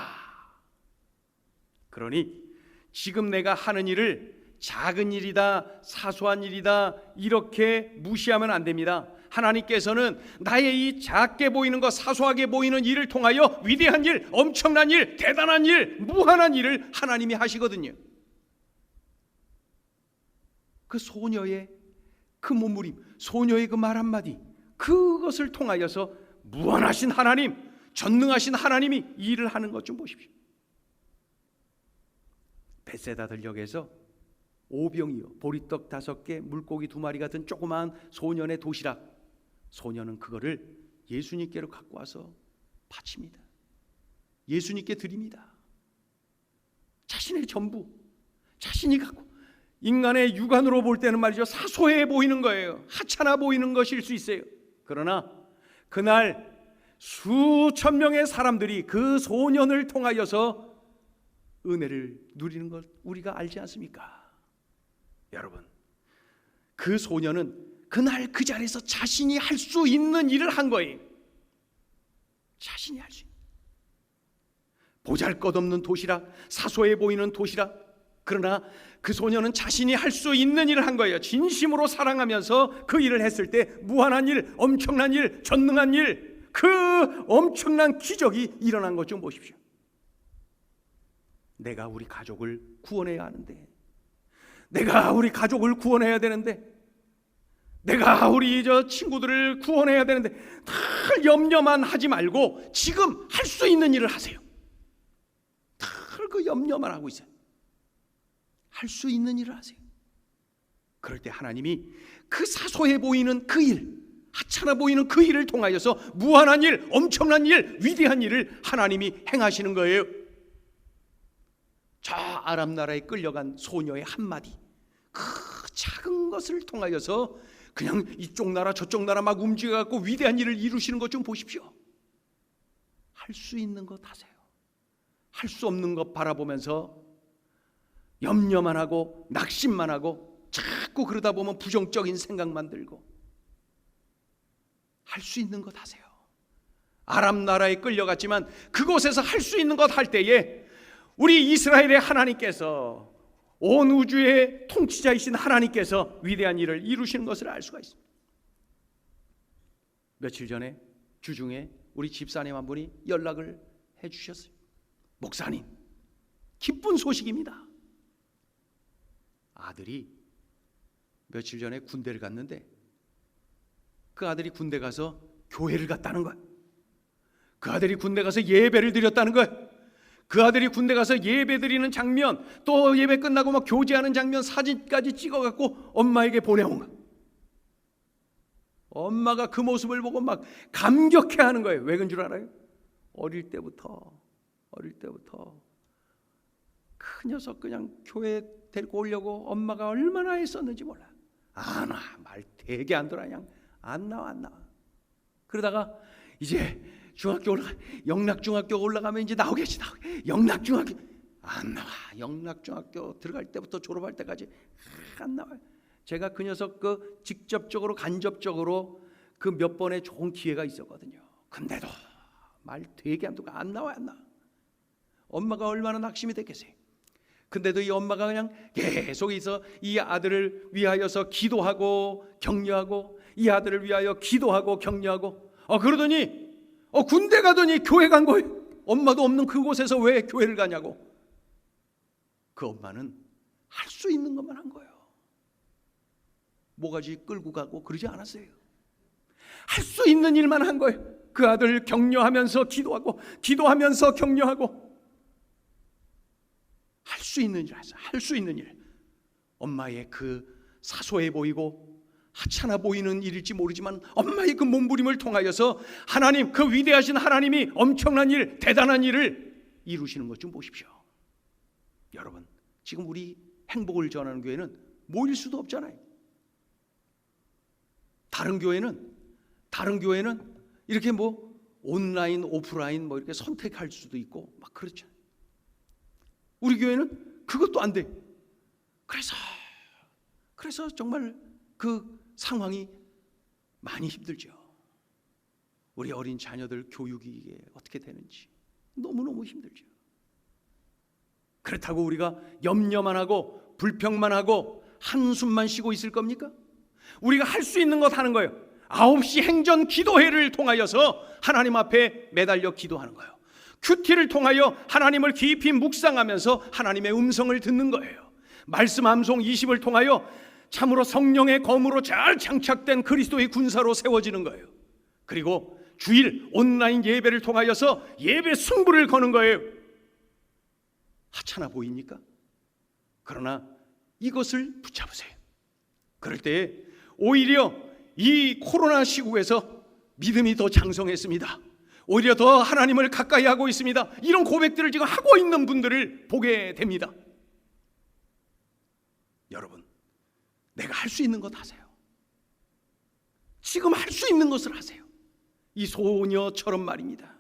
그러니 지금 내가 하는 일을 작은 일이다, 사소한 일이다, 이렇게 무시하면 안 됩니다. 하나님께서는 나의 이 작게 보이는 것, 사소하게 보이는 일을 통하여 위대한 일, 엄청난 일, 대단한 일, 무한한 일을 하나님이 하시거든요. 그 소녀의 그 몸부림, 소녀의 그 말 한마디, 그것을 통하여서 무한하신 하나님, 전능하신 하나님이 일을 하는 것 좀 보십시오. 벳세다 들녘에서 오병이요, 보리떡 5개, 물고기 2마리 같은 조그마한 소년의 도시락, 소년은 그거를 예수님께로 갖고 와서 바칩니다. 예수님께 드립니다. 자신의 전부, 자신이 갖고, 인간의 육안으로 볼 때는 말이죠, 사소해 보이는 거예요. 하찮아 보이는 것일 수 있어요. 그러나 그날 수천 명의 사람들이 그 소년을 통하여서 은혜를 누리는 것 우리가 알지 않습니까? 여러분, 그 소년은 그날 그 자리에서 자신이 할 수 있는 일을 한 거예요. 자신이 할 수 있는, 보잘것없는 도시락, 사소해 보이는 도시락, 그러나 그 소년은 자신이 할 수 있는 일을 한 거예요. 진심으로 사랑하면서 그 일을 했을 때 무한한 일, 엄청난 일, 전능한 일, 그 엄청난 기적이 일어난 것 좀 보십시오. 내가 우리 가족을 구원해야 하는데, 내가 우리 가족을 구원해야 되는데, 내가 우리 친구들을 구원해야 되는데, 다 염려만 하지 말고 지금 할 수 있는 일을 하세요. 다 그 염려만 하고 있어요. 할 수 있는 일을 하세요. 그럴 때 하나님이 그 사소해 보이는 그 일, 하찮아 보이는 그 일을 통하여서 무한한 일, 엄청난 일, 위대한 일을 하나님이 행하시는 거예요. 저 아람 나라에 끌려간 소녀의 한마디, 그 작은 것을 통하여서 그냥 이쪽 나라 저쪽 나라 막 움직여갖고 위대한 일을 이루시는 것 좀 보십시오. 할 수 있는 것 하세요. 할 수 없는 것 바라보면서 염려만 하고 낙심만 하고 자꾸 그러다 보면 부정적인 생각만 들고, 할 수 있는 것 하세요. 아람 나라에 끌려갔지만 그곳에서 할 수 있는 것 할 때에 우리 이스라엘의 하나님께서, 온 우주의 통치자이신 하나님께서 위대한 일을 이루시는 것을 알 수가 있습니다. 며칠 전에 주중에 우리 집사님 한 분이 연락을 해 주셨어요. 목사님, 기쁜 소식입니다. 아들이 며칠 전에 군대를 갔는데 그 아들이 군대 가서 교회를 갔다는 거야. 그 아들이 군대 가서 예배를 드렸다는 거야. 그 아들이 군대 가서 예배 드리는 장면, 또 예배 끝나고 막 교제하는 장면 사진까지 찍어갖고 엄마에게 보내온 거예요. 엄마가 그 모습을 보고 막 감격해하는 거예요. 왜 그런 줄 알아요? 어릴 때부터 그 녀석 그냥 교회 데리고 오려고 엄마가 얼마나 애썼는지 몰라. 안 와. 말 되게 안 들어. 그냥 안 나와. 그러다가 이제 영락중학교 올라가면 이제 나오겠지. 영락중학교 안 나와. 영락중학교 들어갈 때부터 졸업할 때까지 안 나와요. 제가 그 녀석 그 직접적으로 간접적으로 그 몇 번의 좋은 기회가 있었거든요. 근데도 말 되게 안 듣고 안 나와. 엄마가 얼마나 낙심이 됐겠어요. 근데도 이 엄마가 그냥 계속 있어 이 아들을 위하여서 기도하고 격려하고, 이 아들을 위하여 기도하고 격려하고, 그러더니 군대 가더니 교회 간 거예요. 엄마도 없는 그곳에서 왜 교회를 가냐고. 그 엄마는 할 수 있는 것만 한 거예요. 모가지 끌고 가고 그러지 않았어요. 할 수 있는 일만 한 거예요. 그 아들을 격려하면서 기도하고, 기도하면서 격려하고, 할 수 있는 일 하자. 할 수 있는 일. 엄마의 그 사소해 보이고 하찮아 보이는 일일지 모르지만 엄마의 그 몸부림을 통하여서 하나님, 그 위대하신 하나님이 엄청난 일, 대단한 일을 이루시는 것 좀 보십시오. 여러분, 지금 우리 행복을 전하는 교회는 모일 수도 없잖아요. 다른 교회는 이렇게 뭐 온라인, 오프라인 뭐 이렇게 선택할 수도 있고 막 그렇죠. 우리 교회는 그것도 안 돼. 그래서 정말 그 상황이 많이 힘들죠. 우리 어린 자녀들 교육이 이게 어떻게 되는지 너무너무 힘들죠. 그렇다고 우리가 염려만 하고 불평만 하고 한숨만 쉬고 있을 겁니까? 우리가 할 수 있는 것 하는 거예요. 9시 행전 기도회를 통하여서 하나님 앞에 매달려 기도하는 거예요. 큐티를 통하여 하나님을 깊이 묵상하면서 하나님의 음성을 듣는 거예요. 말씀 암송 20을 통하여 참으로 성령의 검으로 잘 장착된 그리스도의 군사로 세워지는 거예요. 그리고 주일 온라인 예배를 통하여서 예배 승부를 거는 거예요. 하찮아 보입니까? 그러나 이것을 붙잡으세요. 그럴 때 오히려 이 코로나 시국에서 믿음이 더 장성했습니다. 오히려 더 하나님을 가까이 하고 있습니다. 이런 고백들을 지금 하고 있는 분들을 보게 됩니다. 여러분, 내가 할 수 있는 것 하세요. 지금 할 수 있는 것을 하세요. 이 소녀처럼 말입니다.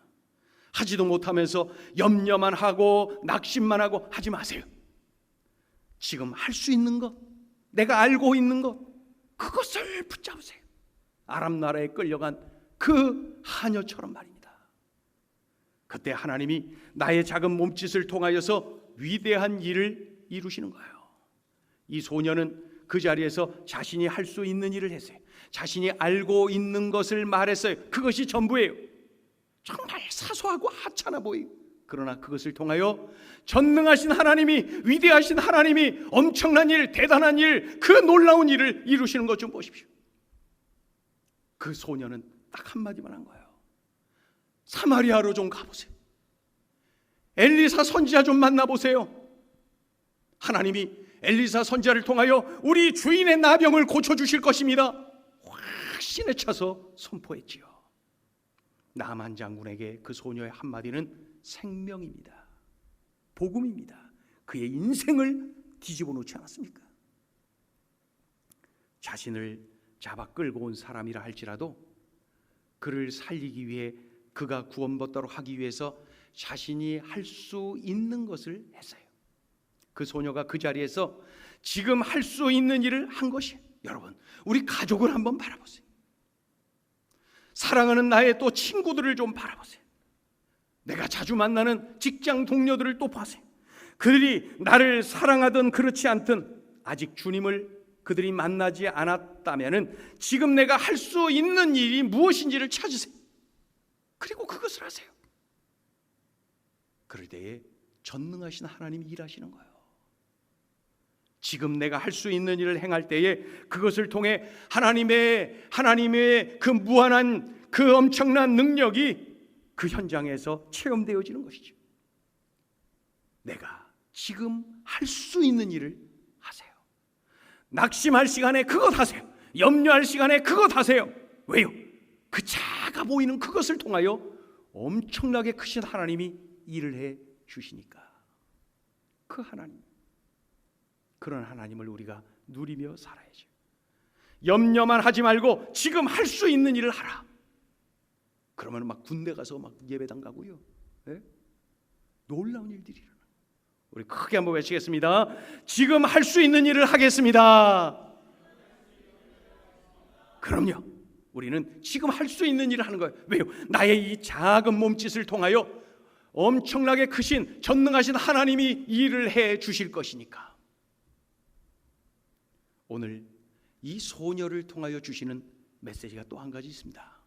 하지도 못하면서 염려만 하고 낙심만 하고 하지 마세요. 지금 할 수 있는 것, 내가 알고 있는 것, 그것을 붙잡으세요. 아람 나라에 끌려간 그 하녀처럼 말입니다. 그때 하나님이 나의 작은 몸짓을 통하여서 위대한 일을 이루시는 거예요. 이 소녀는 그 자리에서 자신이 할 수 있는 일을 했어요. 자신이 알고 있는 것을 말했어요. 그것이 전부예요. 정말 사소하고 하찮아 보여요. 그러나 그것을 통하여 전능하신 하나님이, 위대하신 하나님이 엄청난 일, 대단한 일, 그 놀라운 일을 이루시는 것 좀 보십시오. 그 소녀는 딱 한마디만 한 거예요. 사마리아로 좀 가보세요. 엘리사 선지자 좀 만나보세요. 하나님이 엘리사 선지자를 통하여 우리 주인의 나병을 고쳐주실 것입니다. 확신에 차서 선포했지요. 나만 장군에게 그 소녀의 한마디는 생명입니다. 복음입니다. 그의 인생을 뒤집어 놓지 않았습니까? 자신을 잡아 끌고 온 사람이라 할지라도 그를 살리기 위해, 그가 구원받도록 하기 위해서 자신이 할 수 있는 것을 했어요. 그 소녀가 그 자리에서 지금 할 수 있는 일을 한 것이, 여러분, 우리 가족을 한번 바라보세요. 사랑하는 나의 또 친구들을 좀 바라보세요. 내가 자주 만나는 직장 동료들을 또 보세요. 그들이 나를 사랑하든 그렇지 않든 아직 주님을 그들이 만나지 않았다면 지금 내가 할 수 있는 일이 무엇인지를 찾으세요. 그리고 그것을 하세요. 그럴 때에 전능하신 하나님이 일하시는 거예요. 지금 내가 할 수 있는 일을 행할 때에 그것을 통해 하나님의 그 무한한 그 엄청난 능력이 그 현장에서 체험되어지는 것이죠. 내가 지금 할 수 있는 일을 하세요. 낙심할 시간에 그것 하세요. 염려할 시간에 그것 하세요. 왜요? 그 작아 보이는 그것을 통하여 엄청나게 크신 하나님이 일을 해 주시니까. 그 하나님, 그런 하나님을 우리가 누리며 살아야죠. 염려만 하지 말고 지금 할 수 있는 일을 하라. 그러면 막 군대 가서 막 예배당 가고요. 예? 놀라운 일들이 일어나. 우리 크게 한번 외치겠습니다. 지금 할 수 있는 일을 하겠습니다. 그럼요. 우리는 지금 할 수 있는 일을 하는 거예요. 왜요? 나의 이 작은 몸짓을 통하여 엄청나게 크신 전능하신 하나님이 일을 해 주실 것이니까. 오늘 이 소녀를 통하여 주시는 메시지가 또 한 가지 있습니다.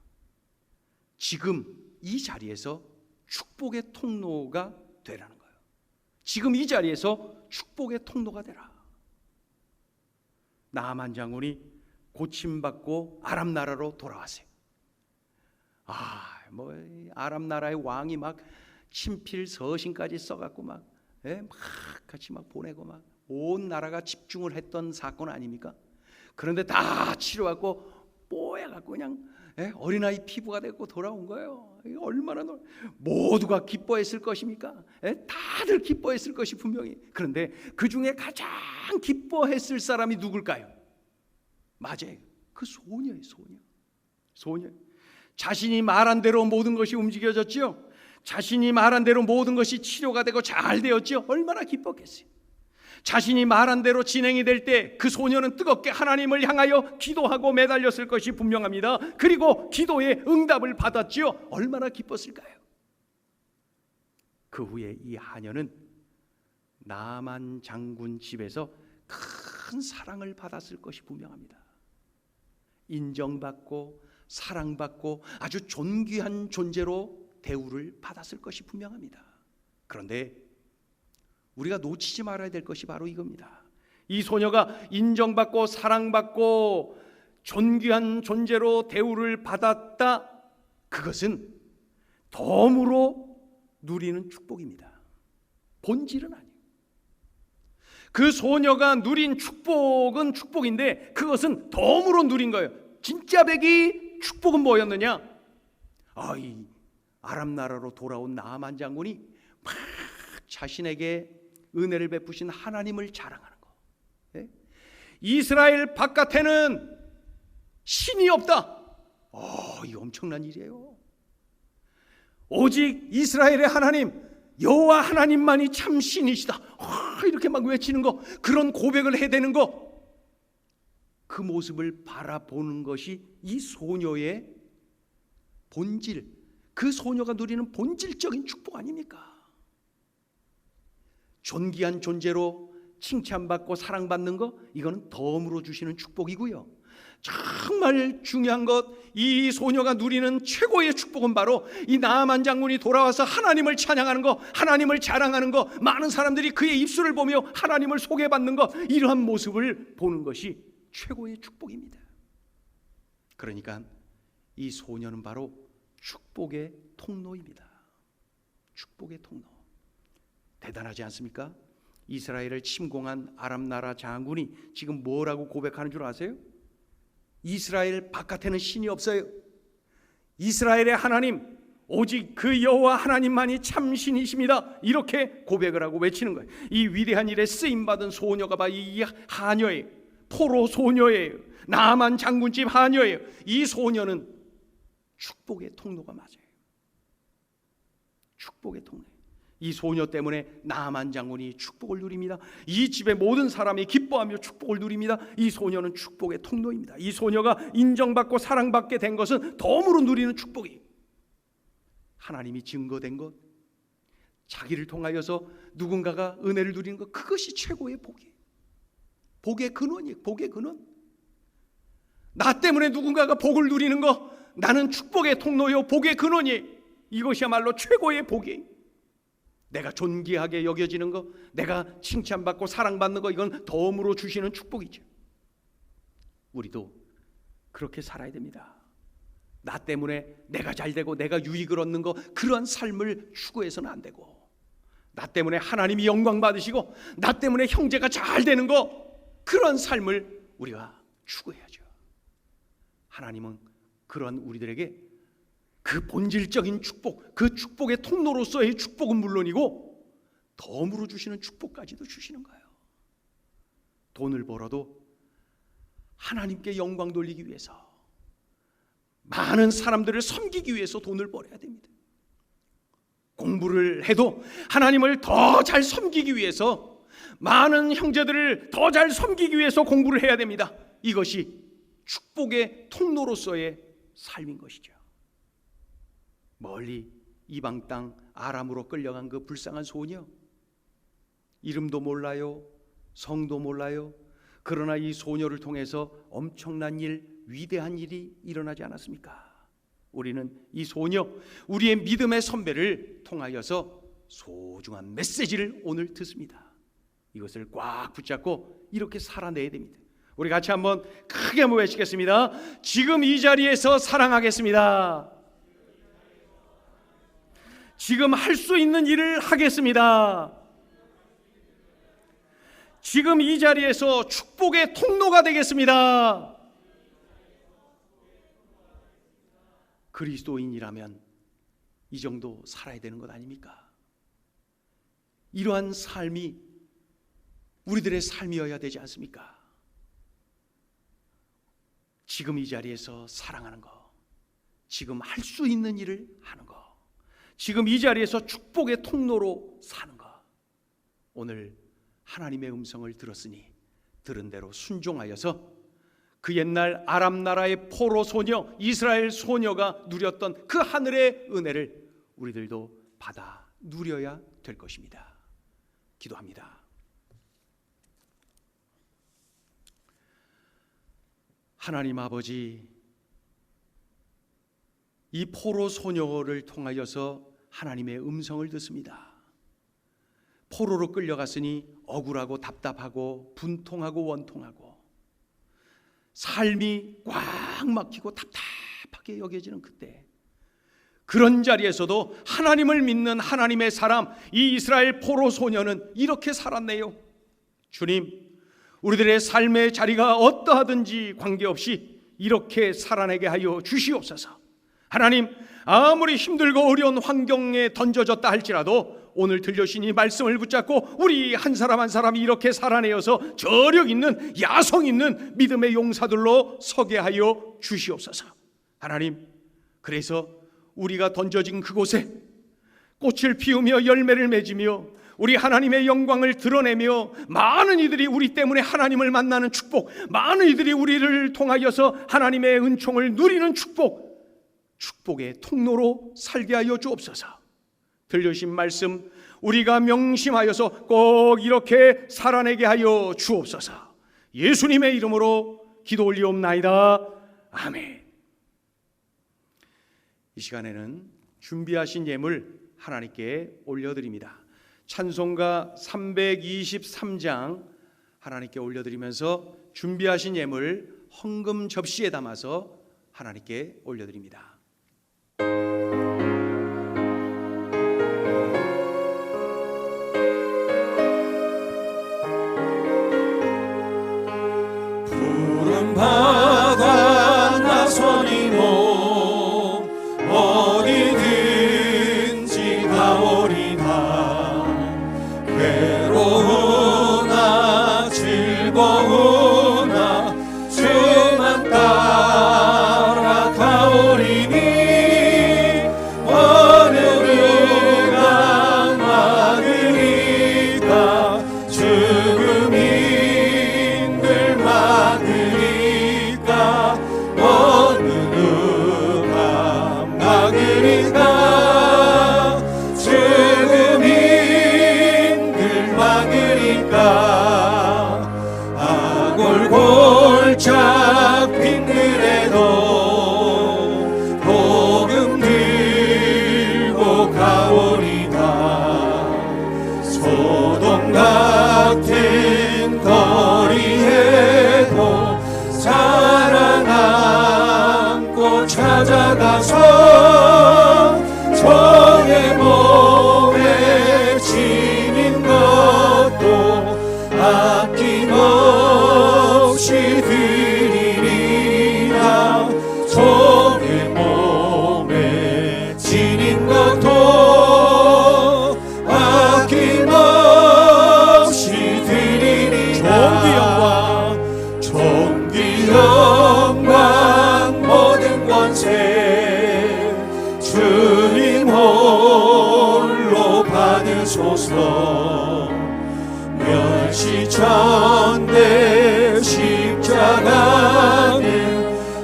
지금 이 자리에서 축복의 통로가 되라는 거예요. 지금 이 자리에서 축복의 통로가 되라. 나아만 장군이 고침받고 아람 나라로 돌아왔어요. 아람 나라의 왕이 막 친필 서신까지 써갖고 막 같이 막 보내고 막 온 나라가 집중을 했던 사건 아닙니까? 그런데 다 치료하고 뽀해갖고 그냥 어린아이 피부가 되고 돌아온 거예요. 얼마나 모두가 기뻐했을 것입니까? 다들 기뻐했을 것이 분명히. 그런데 그 중에 가장 기뻐했을 사람이 누굴까요? 맞아요. 그 소녀예요. 소녀. 자신이 말한 대로 모든 것이 움직여졌지요. 자신이 말한 대로 모든 것이 치료가 되고 잘 되었지요. 얼마나 기뻤겠어요. 자신이 말한 대로 진행이 될 때 그 소녀는 뜨겁게 하나님을 향하여 기도하고 매달렸을 것이 분명합니다. 그리고 기도의 응답을 받았지요. 얼마나 기뻤을까요? 그 후에 이 하녀는 나만 장군 집에서 큰 사랑을 받았을 것이 분명합니다. 인정받고 사랑받고 아주 존귀한 존재로 대우를 받았을 것이 분명합니다. 그런데 우리가 놓치지 말아야 될 것이 바로 이겁니다. 이 소녀가 인정받고 사랑받고 존귀한 존재로 대우를 받았다. 그것은 덤으로 누리는 축복입니다. 본질은 아니에요. 그 소녀가 누린 축복은 축복인데 그것은 덤으로 누린 거예요. 진짜 백이 축복은 뭐였느냐? 이 아람 나라로 돌아온 나아만 장군이 막 자신에게 은혜를 베푸신 하나님을 자랑하는 거. 이스라엘 바깥에는 신이 없다. 이 엄청난 일이에요. 오직 이스라엘의 하나님 여호와 하나님만이 참 신이시다. 이렇게 막 외치는 거, 그런 고백을 해대는 거, 그 모습을 바라보는 것이 이 소녀의 본질, 그 소녀가 누리는 본질적인 축복 아닙니까? 존귀한 존재로 칭찬받고 사랑받는 거, 이거는 덤으로 주시는 축복이고요. 정말 중요한 것, 이 소녀가 누리는 최고의 축복은 바로 이 나아만 장군이 돌아와서 하나님을 찬양하는 거, 하나님을 자랑하는 거, 많은 사람들이 그의 입술을 보며 하나님을 소개받는 거, 이러한 모습을 보는 것이 최고의 축복입니다. 그러니까 이 소녀는 바로 축복의 통로입니다. 축복의 통로. 대단하지 않습니까? 이스라엘을 침공한 아람 나라 장군이 지금 뭐라고 고백하는 줄 아세요? 이스라엘 바깥에는 신이 없어요. 이스라엘의 하나님 오직 그 여호와 하나님만이 참 신이십니다. 이렇게 고백을 하고 외치는 거예요. 이 위대한 일에 쓰임받은 소녀가 바로 이 하녀예요. 포로 소녀예요. 나아만 장군집 하녀예요. 이 소녀는 축복의 통로가 맞아요. 축복의 통로. 이 소녀 때문에 나아만 장군이 축복을 누립니다. 이 집의 모든 사람이 기뻐하며 축복을 누립니다. 이 소녀는 축복의 통로입니다. 이 소녀가 인정받고 사랑받게 된 것은 덤으로 누리는 축복이에요. 하나님이 증거된 것, 자기를 통하여서 누군가가 은혜를 누리는 것, 그것이 최고의 복이에요. 복의 근원이에요. 복의 근원. 나 때문에 누군가가 복을 누리는 것, 나는 축복의 통로요 복의 근원이에요. 이것이야말로 최고의 복이에요. 내가 존귀하게 여겨지는 것, 내가 칭찬받고 사랑받는 것, 이건 덤으로 주시는 축복이죠. 우리도 그렇게 살아야 됩니다. 나 때문에 내가 잘되고 내가 유익을 얻는 것, 그러한 삶을 추구해서는 안 되고, 나 때문에 하나님이 영광 받으시고 나 때문에 형제가 잘 되는 거, 그런 삶을 우리가 추구해야죠. 하나님은 그런 우리들에게 그 본질적인 축복, 그 축복의 통로로서의 축복은 물론이고 덤으로 주시는 축복까지도 주시는 거예요. 돈을 벌어도 하나님께 영광 돌리기 위해서, 많은 사람들을 섬기기 위해서 돈을 벌어야 됩니다. 공부를 해도 하나님을 더 잘 섬기기 위해서, 많은 형제들을 더 잘 섬기기 위해서 공부를 해야 됩니다. 이것이 축복의 통로로서의 삶인 것이죠. 멀리 이방 땅 아람으로 끌려간 그 불쌍한 소녀, 이름도 몰라요, 성도 몰라요. 그러나 이 소녀를 통해서 엄청난 일, 위대한 일이 일어나지 않았습니까? 우리는 이 소녀, 우리의 믿음의 선배를 통하여서 소중한 메시지를 오늘 듣습니다. 이것을 꽉 붙잡고 이렇게 살아내야 됩니다. 우리 같이 한번 크게 한번 외치겠습니다. 지금 이 자리에서 사랑하겠습니다. 지금 할 수 있는 일을 하겠습니다. 지금 이 자리에서 축복의 통로가 되겠습니다. 그리스도인이라면 이 정도 살아야 되는 것 아닙니까? 이러한 삶이 우리들의 삶이어야 되지 않습니까? 지금 이 자리에서 사랑하는 거, 지금 할 수 있는 일을 하는 거, 지금 이 자리에서 축복의 통로로 사는 거. 오늘 하나님의 음성을 들었으니 들은 대로 순종하여서 그 옛날 아람 나라의 포로 소녀, 이스라엘 소녀가 누렸던 그 하늘의 은혜를 우리들도 받아 누려야 될 것입니다. 기도합니다. 하나님 아버지, 이 포로 소녀를 통하여서 하나님의 음성을 듣습니다. 포로로 끌려갔으니 억울하고 답답하고 분통하고 원통하고 삶이 꽉 막히고 답답하게 여겨지는 그때, 그런 자리에서도 하나님을 믿는 하나님의 사람, 이 이스라엘 포로 소녀는 이렇게 살았네요. 주님, 우리들의 삶의 자리가 어떠하든지 관계없이 이렇게 살아내게 하여 주시옵소서. 하나님, 아무리 힘들고 어려운 환경에 던져졌다 할지라도 오늘 들려주신 이 말씀을 붙잡고 우리 한 사람 한 사람이 이렇게 살아내어서 저력 있는, 야성 있는 믿음의 용사들로 서게 하여 주시옵소서. 하나님, 그래서 우리가 던져진 그곳에 꽃을 피우며 열매를 맺으며 우리 하나님의 영광을 드러내며 많은 이들이 우리 때문에 하나님을 만나는 축복, 많은 이들이 우리를 통하여서 하나님의 은총을 누리는 축복, 축복의 통로로 살게 하여 주옵소서. 들려주신 말씀 우리가 명심하여서 꼭 이렇게 살아내게 하여 주옵소서. 예수님의 이름으로 기도 올리옵나이다. 아멘. 이 시간에는 준비하신 예물 하나님께 올려드립니다. 찬송가 323장 하나님께 올려드리면서 준비하신 예물 헌금 접시에 담아서 하나님께 올려드립니다. 푸른 바다 나선이 몸 어디든지 가오리다. 괴로우나 즐거우나 주만 따라 가오리니 어느 누가 막으리까. 죽음이 늘 막으리까. 어느 누가 막으리까. 죽음이 늘 막으리까. 아골골짝 빈들에도 복음 들고 가오리다. 소돔 같은 거리에도 살아남고 찾아가서 저의 몸에 지 없이 드리리라. 종의 몸에 지닌 것도 아낌없이 드리리라. 종기 영광 모든 권세 주님 홀로 받으소서. 멸시천대 십자가는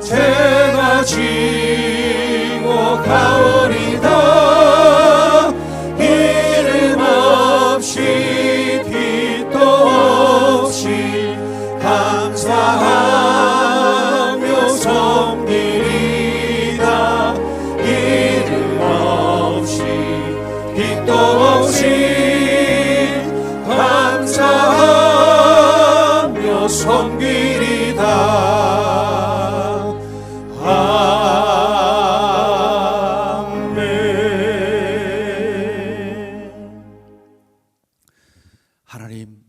제가 지고 가오리다. 이름 없이 빛도 없이 감사하며 섬기리다. 이름 없이 빛도 없이 감사하며 섬기리다. 아멘. 하나님,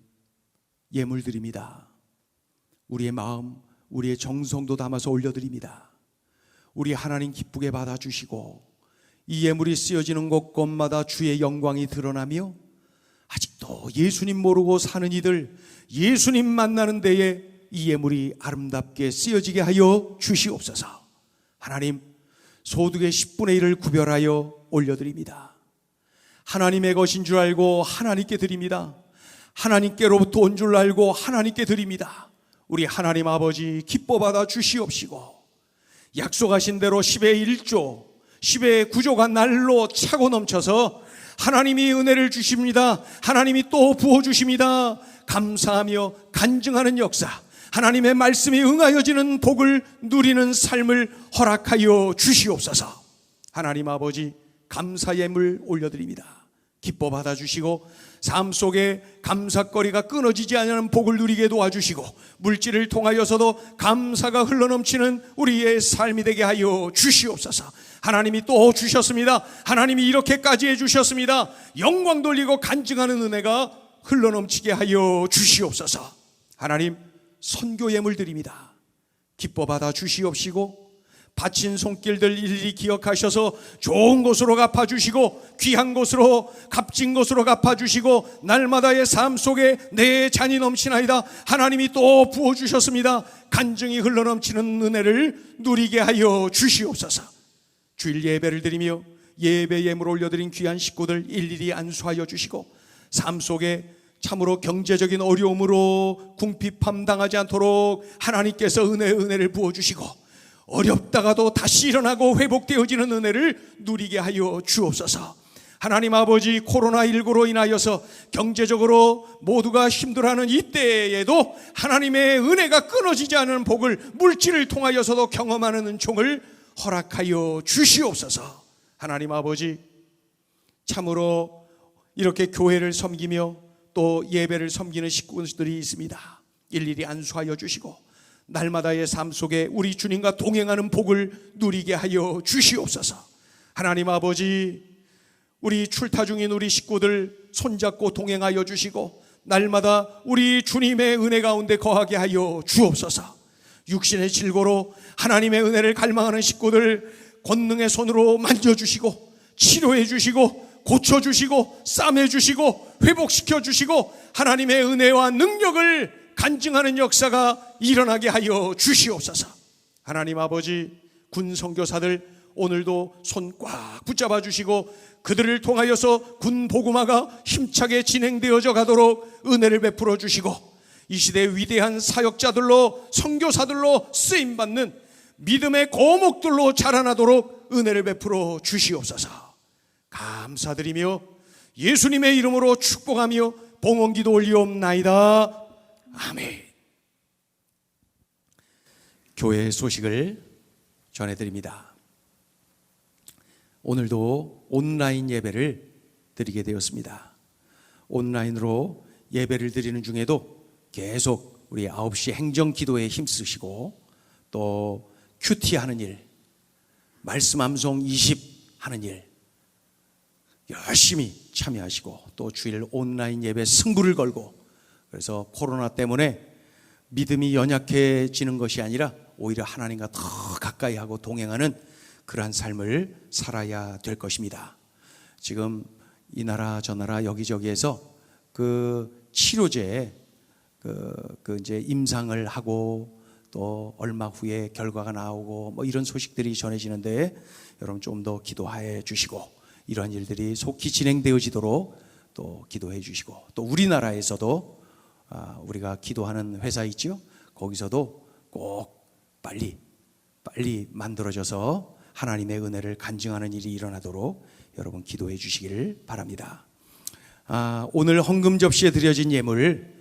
예물 드립니다. 우리의 마음, 우리의 정성도 담아서 올려드립니다. 우리 하나님 기쁘게 받아주시고 이 예물이 쓰여지는 곳곳마다 주의 영광이 드러나며 아직도 예수님 모르고 사는 이들, 예수님 만나는 데에 이 예물이 아름답게 쓰여지게 하여 주시옵소서. 하나님, 소득의 10분의 1을 구별하여 올려드립니다. 하나님의 것인 줄 알고 하나님께 드립니다. 하나님께로부터 온 줄 알고 하나님께 드립니다. 우리 하나님 아버지 기뻐 받아 주시옵시고 약속하신 대로 10의 1조, 10의 9조가 날로 차고 넘쳐서 하나님이 은혜를 주십니다. 하나님이 또 부어주십니다. 감사하며 간증하는 역사, 하나님의 말씀이 응하여지는 복을 누리는 삶을 허락하여 주시옵소서. 하나님 아버지 감사 예물 올려드립니다. 기뻐 받아주시고 삶 속에 감사거리가 끊어지지 않는 복을 누리게 도와주시고 물질을 통하여서도 감사가 흘러넘치는 우리의 삶이 되게 하여 주시옵소서. 하나님이 또 주셨습니다. 하나님이 이렇게까지 해주셨습니다. 영광 돌리고 간증하는 은혜가 흘러넘치게 하여 주시옵소서. 하나님, 선교 예물 드립니다. 기뻐 받아 주시옵시고 바친 손길들 일일이 기억하셔서 좋은 곳으로 갚아주시고 귀한 곳으로 값진 곳으로 갚아주시고 날마다의 삶 속에 내 잔이 넘치나이다. 하나님이 또 부어주셨습니다. 간증이 흘러넘치는 은혜를 누리게 하여 주시옵소서. 주일 예배를 드리며 예배 예물 올려드린 귀한 식구들 일일이 안수하여 주시고 삶 속에 참으로 경제적인 어려움으로 궁핍함 당하지 않도록 하나님께서 은혜를 부어주시고 어렵다가도 다시 일어나고 회복되어지는 은혜를 누리게 하여 주옵소서. 하나님 아버지, 코로나19로 인하여서 경제적으로 모두가 힘들어하는 이때에도 하나님의 은혜가 끊어지지 않은 복을 물질을 통하여서도 경험하는 은총을 허락하여 주시옵소서. 하나님 아버지, 참으로 이렇게 교회를 섬기며 또 예배를 섬기는 식구들이 있습니다. 일일이 안수하여 주시고 날마다의 삶 속에 우리 주님과 동행하는 복을 누리게 하여 주시옵소서. 하나님 아버지, 우리 출타 중인 우리 식구들 손잡고 동행하여 주시고 날마다 우리 주님의 은혜 가운데 거하게 하여 주옵소서. 육신의 질고로 하나님의 은혜를 갈망하는 식구들 권능의 손으로 만져주시고 치료해 주시고 고쳐주시고 싸매주시고 회복시켜주시고 하나님의 은혜와 능력을 간증하는 역사가 일어나게 하여 주시옵소서. 하나님 아버지, 군 선교사들 오늘도 손 꽉 붙잡아 주시고 그들을 통하여서 군 복음화가 힘차게 진행되어져 가도록 은혜를 베풀어 주시고 이 시대의 위대한 사역자들로 선교사들로 쓰임받는 믿음의 거목들로 자라나도록 은혜를 베풀어 주시옵소서. 감사드리며 예수님의 이름으로 축복하며 봉헌기도 올리옵나이다. 아멘. 교회 소식을 전해드립니다. 오늘도 온라인 예배를 드리게 되었습니다. 온라인으로 예배를 드리는 중에도 계속 우리 9시 행정기도에 힘쓰시고 또 큐티 하는 일, 말씀 암송 20 하는 일 열심히 참여하시고 또 주일 온라인 예배 승부를 걸고 그래서 코로나 때문에 믿음이 연약해지는 것이 아니라 오히려 하나님과 더 가까이 하고 동행하는 그러한 삶을 살아야 될 것입니다. 지금 이 나라 저 나라 여기저기에서 그 치료제 이제 임상을 하고 또 얼마 후에 결과가 나오고 뭐 이런 소식들이 전해지는데 여러분 좀 더 기도해 주시고 이러한 일들이 속히 진행되어지도록 또 기도해 주시고 또 우리나라에서도 우리가 기도하는 회사 있죠? 거기서도 꼭 빨리 만들어져서 하나님의 은혜를 간증하는 일이 일어나도록 여러분 기도해 주시기를 바랍니다. 오늘 헌금 접시에 드려진 예물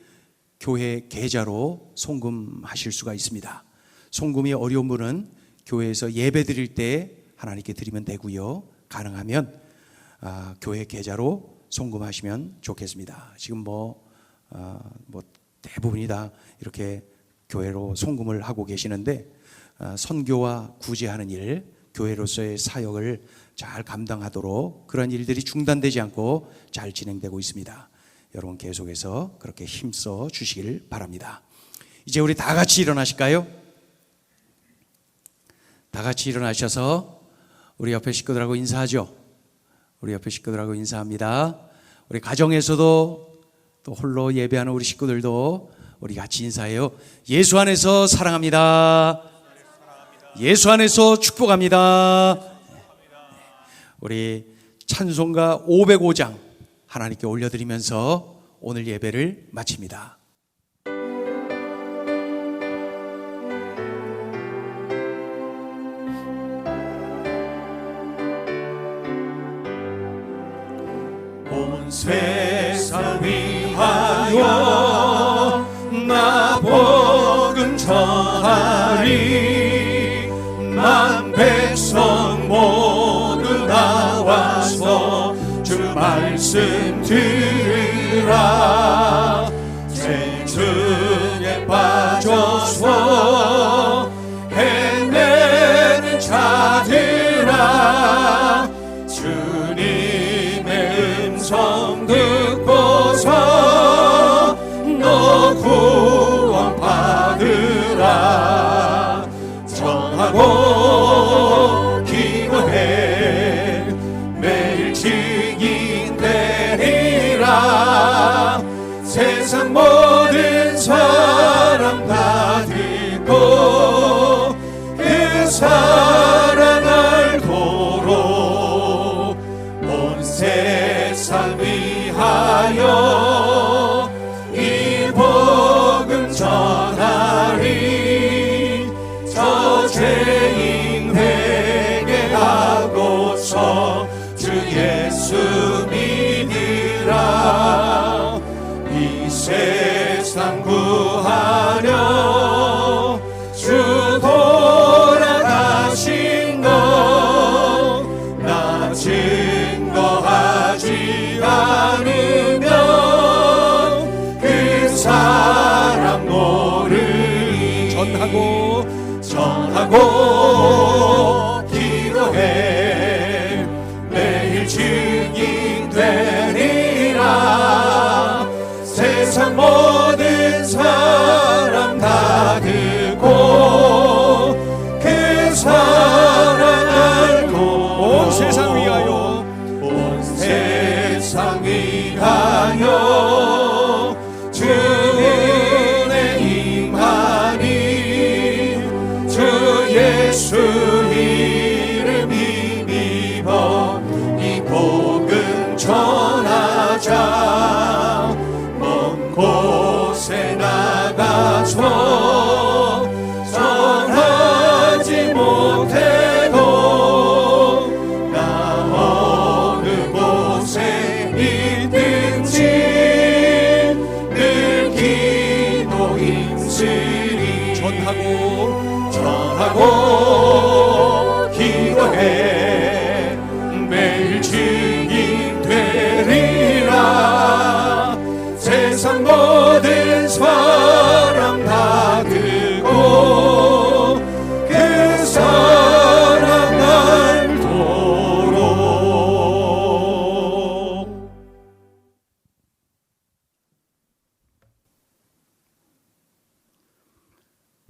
교회 계좌로 송금하실 수가 있습니다. 송금이 어려운 분은 교회에서 예배 드릴 때 하나님께 드리면 되고요. 가능하면 교회 계좌로 송금하시면 좋겠습니다. 지금 뭐 대부분이 다 이렇게 교회로 송금을 하고 계시는데 선교와 구제하는 일, 교회로서의 사역을 잘 감당하도록 그런 일들이 중단되지 않고 잘 진행되고 있습니다. 여러분 계속해서 그렇게 힘써 주시길 바랍니다. 이제 우리 다 같이 일어나실까요? 다 같이 일어나셔서 우리 옆에 식구들하고 인사하죠. 우리 옆에 식구들하고 인사합니다. 우리 가정에서도 또 홀로 예배하는 우리 식구들도 우리 같이 인사해요. 예수 안에서 사랑합니다. 예수 안에서 축복합니다. 우리 찬송가 505장 하나님께 올려드리면서 오늘 예배를 마칩니다. 온 세상 위하여 나 복음 전하리 만 백성 모두 나와서 주 말씀 들으라 죄중에 빠져서 헤매는 자들아 주님의 음성 듣고서 너 구원 받으라 정하고 기도해 매일 증인 되리라 세상 모든 사람 다 듣고 그 사랑 알도록 온 세상 위하여 이 복음 전하리 저 죄인 회개하고서 주 예수 믿으라 이 세상 구하려 주 돌아가신 것 나 증거하지 않으면 그 사람 모르리 전하고 기도해 매일 증인 되리라 세상 모든 사람 다 듣고 그 사랑 알고 온 세상 위하여 주 은혜 임하니 주 예수 이름 힘입어 이 복음 전하자 먼 곳에 나가서 전하지 못해도 나 어느 곳에 있든지 늘 기도 힘쓰리 전하고 기도해 매일 증인 되리라 세상 모든 사람 다 듣고 그 사랑 알도록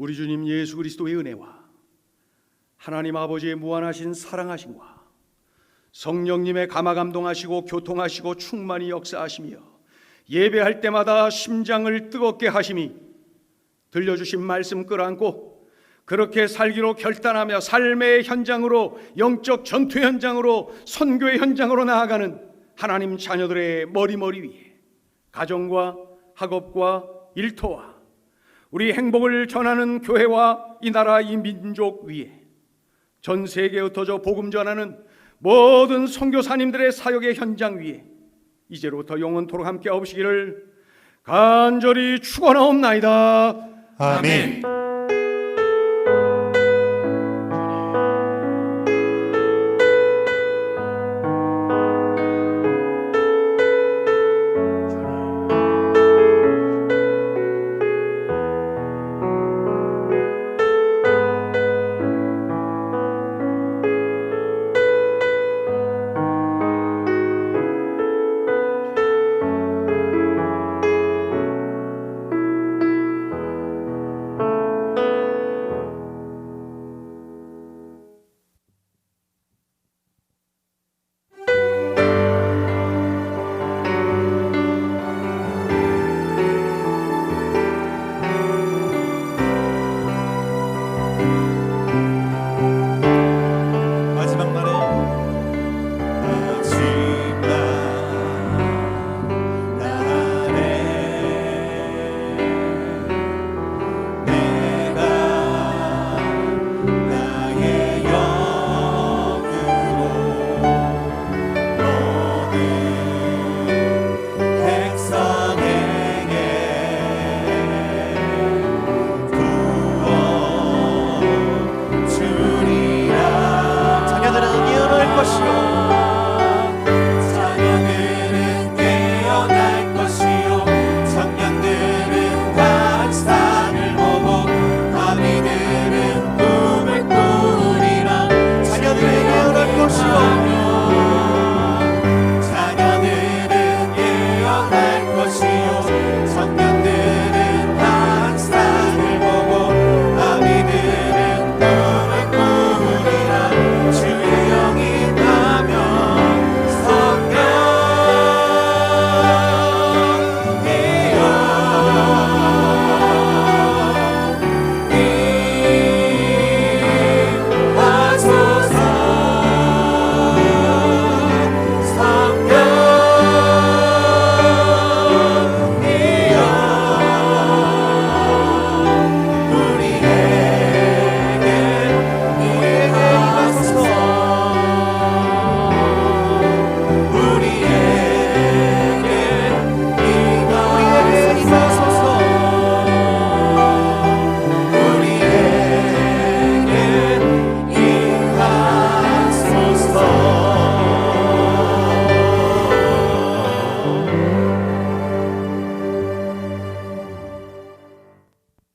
우리 주님 예수 그리스도의 은혜와 하나님 아버지의 무한하신 사랑하심과 성령님의 감화감동하시고 교통하시고 충만히 역사하시며 예배할 때마다 심장을 뜨겁게 하심이 들려주신 말씀 끌어안고 그렇게 살기로 결단하며 삶의 현장으로, 영적 전투 현장으로, 선교의 현장으로 나아가는 하나님 자녀들의 머리머리 위에 가정과 학업과 일터와 우리 행복을 전하는 교회와 이 나라 이 민족 위에 전 세계에 흩어져 복음 전하는 모든 선교사님들의 사역의 현장 위에 이제로부터 영원토록 함께 하시기를 간절히 축원하옵나이다. 아멘.